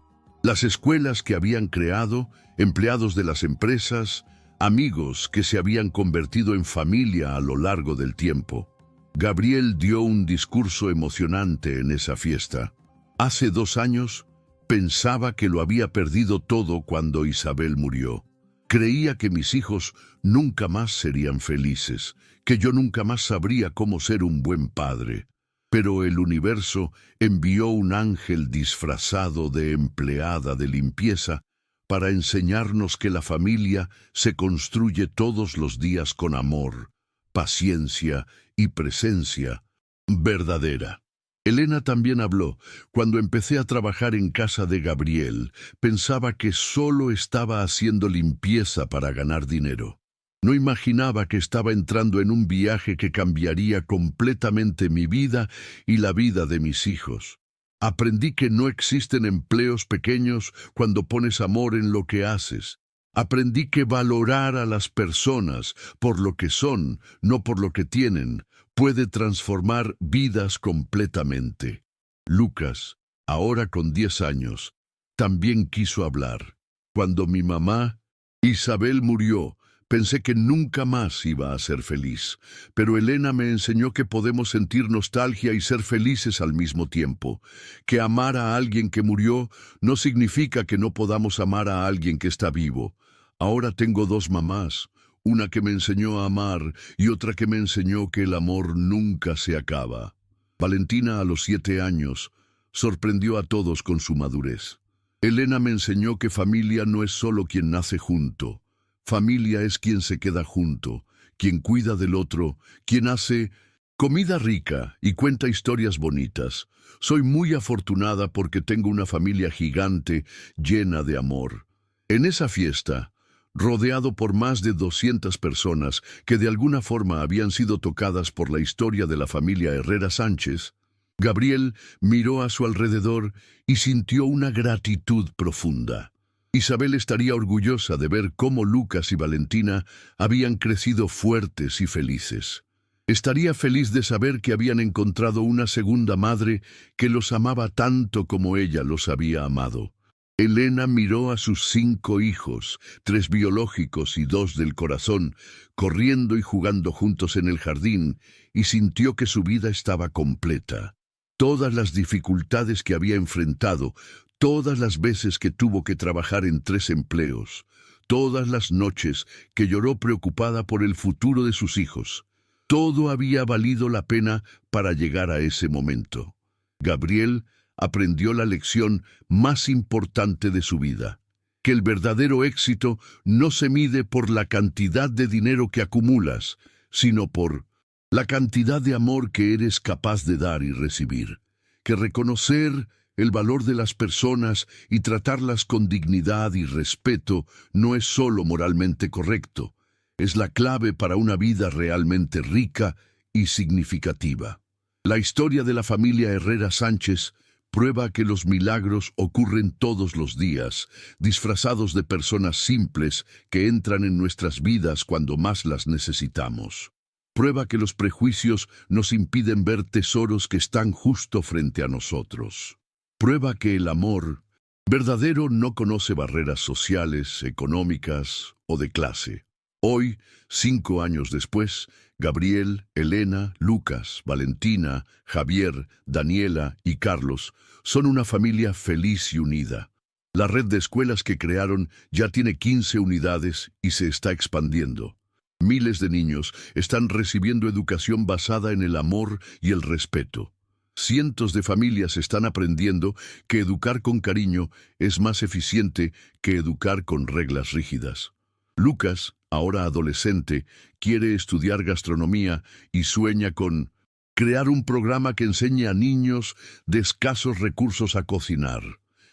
las escuelas que habían creado, empleados de las empresas, amigos que se habían convertido en familia a lo largo del tiempo. Gabriel dio un discurso emocionante en esa fiesta. Hace 2 años, pensaba que lo había perdido todo cuando Isabel murió. Creía que mis hijos nunca más serían felices, que yo nunca más sabría cómo ser un buen padre. Pero el universo envió un ángel disfrazado de empleada de limpieza para enseñarnos que la familia se construye todos los días con amor, paciencia y presencia verdadera. Elena también habló. Cuando empecé a trabajar en casa de Gabriel, pensaba que solo estaba haciendo limpieza para ganar dinero. No imaginaba que estaba entrando en un viaje que cambiaría completamente mi vida y la vida de mis hijos. Aprendí que no existen empleos pequeños cuando pones amor en lo que haces. Aprendí que valorar a las personas por lo que son, no por lo que tienen, puede transformar vidas completamente. Lucas, ahora con 10 años, también quiso hablar. Cuando mi mamá, Isabel, murió, pensé que nunca más iba a ser feliz, pero Elena me enseñó que podemos sentir nostalgia y ser felices al mismo tiempo, que amar a alguien que murió no significa que no podamos amar a alguien que está vivo. Ahora tengo 2 mamás, una que me enseñó a amar y otra que me enseñó que el amor nunca se acaba. Valentina, a los 7 años, sorprendió a todos con su madurez. Elena me enseñó que familia no es solo quien nace junto. Familia es quien se queda junto, quien cuida del otro, quien hace comida rica y cuenta historias bonitas. Soy muy afortunada porque tengo una familia gigante llena de amor. En esa fiesta, rodeado por más de 200 personas que de alguna forma habían sido tocadas por la historia de la familia Herrera Sánchez, Gabriel miró a su alrededor y sintió una gratitud profunda. Isabel estaría orgullosa de ver cómo Lucas y Valentina habían crecido fuertes y felices. Estaría feliz de saber que habían encontrado una segunda madre que los amaba tanto como ella los había amado. Elena miró a sus 5 hijos, 3 biológicos y 2 del corazón, corriendo y jugando juntos en el jardín, y sintió que su vida estaba completa. Todas las dificultades que había enfrentado, todas las veces que tuvo que trabajar en 3 empleos, todas las noches que lloró preocupada por el futuro de sus hijos, todo había valido la pena para llegar a ese momento. Gabriel aprendió la lección más importante de su vida, que el verdadero éxito no se mide por la cantidad de dinero que acumulas, sino por la cantidad de amor que eres capaz de dar y recibir, que reconocer el valor de las personas y tratarlas con dignidad y respeto no es solo moralmente correcto, es la clave para una vida realmente rica y significativa. La historia de la familia Herrera Sánchez prueba que los milagros ocurren todos los días, disfrazados de personas simples que entran en nuestras vidas cuando más las necesitamos. Prueba que los prejuicios nos impiden ver tesoros que están justo frente a nosotros. Prueba que el amor verdadero no conoce barreras sociales, económicas o de clase. Hoy, 5 años después, Gabriel, Elena, Lucas, Valentina, Javier, Daniela y Carlos son una familia feliz y unida. La red de escuelas que crearon ya tiene 15 unidades y se está expandiendo. Miles de niños están recibiendo educación basada en el amor y el respeto. Cientos de familias están aprendiendo que educar con cariño es más eficiente que educar con reglas rígidas. Lucas, ahora adolescente, quiere estudiar gastronomía y sueña con Crear un programa que enseñe a niños de escasos recursos a cocinar.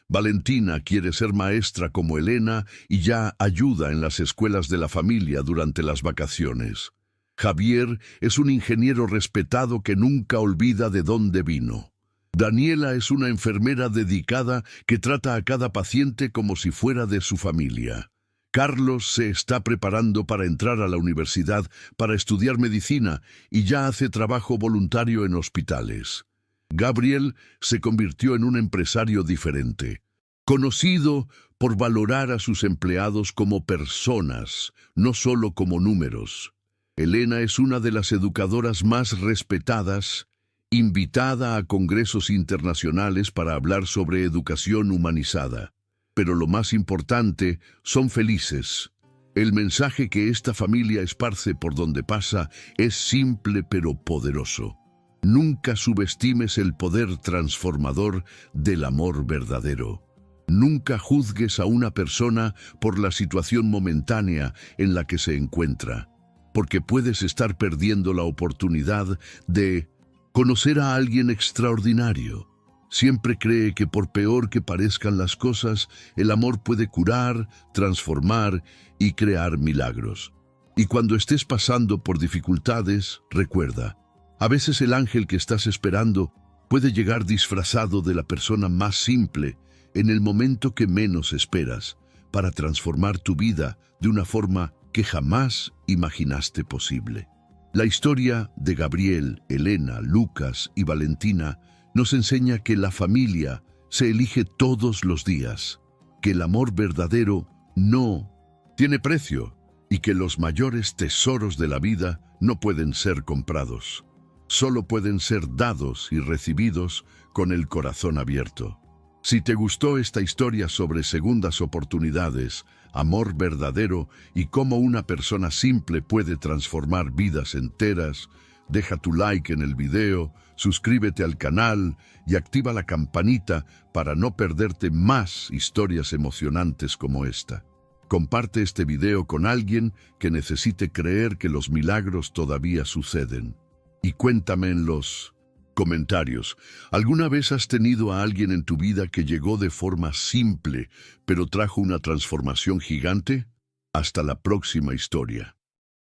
Valentina quiere ser maestra como Elena y ya ayuda en las escuelas de la familia durante las vacaciones. Javier es un ingeniero respetado que nunca olvida de dónde vino. Daniela es una enfermera dedicada que trata a cada paciente como si fuera de su familia. Carlos se está preparando para entrar a la universidad para estudiar medicina y ya hace trabajo voluntario en hospitales. Gabriel se convirtió en un empresario diferente, conocido por valorar a sus empleados como personas, no solo como números. Elena es una de las educadoras más respetadas, invitada a congresos internacionales para hablar sobre educación humanizada. Pero lo más importante, son felices. El mensaje que esta familia esparce por donde pasa es simple pero poderoso. Nunca subestimes el poder transformador del amor verdadero. Nunca juzgues a una persona por la situación momentánea en la que se encuentra, porque puedes estar perdiendo la oportunidad de conocer a alguien extraordinario. Siempre cree que por peor que parezcan las cosas, el amor puede curar, transformar y crear milagros. Y cuando estés pasando por dificultades, recuerda, a veces el ángel que estás esperando puede llegar disfrazado de la persona más simple en el momento que menos esperas, para transformar tu vida de una forma que jamás imaginaste posible. La historia de Gabriel, Elena, Lucas y Valentina nos enseña que la familia se elige todos los días, que el amor verdadero no tiene precio y que los mayores tesoros de la vida no pueden ser comprados. Solo pueden ser dados y recibidos con el corazón abierto. Si te gustó esta historia sobre segundas oportunidades, amor verdadero y cómo una persona simple puede transformar vidas enteras, deja tu like en el video, suscríbete al canal y activa la campanita para no perderte más historias emocionantes como esta. Comparte este video con alguien que necesite creer que los milagros todavía suceden. Y cuéntame en los comentarios, ¿alguna vez has tenido a alguien en tu vida que llegó de forma simple, pero trajo una transformación gigante? Hasta la próxima historia.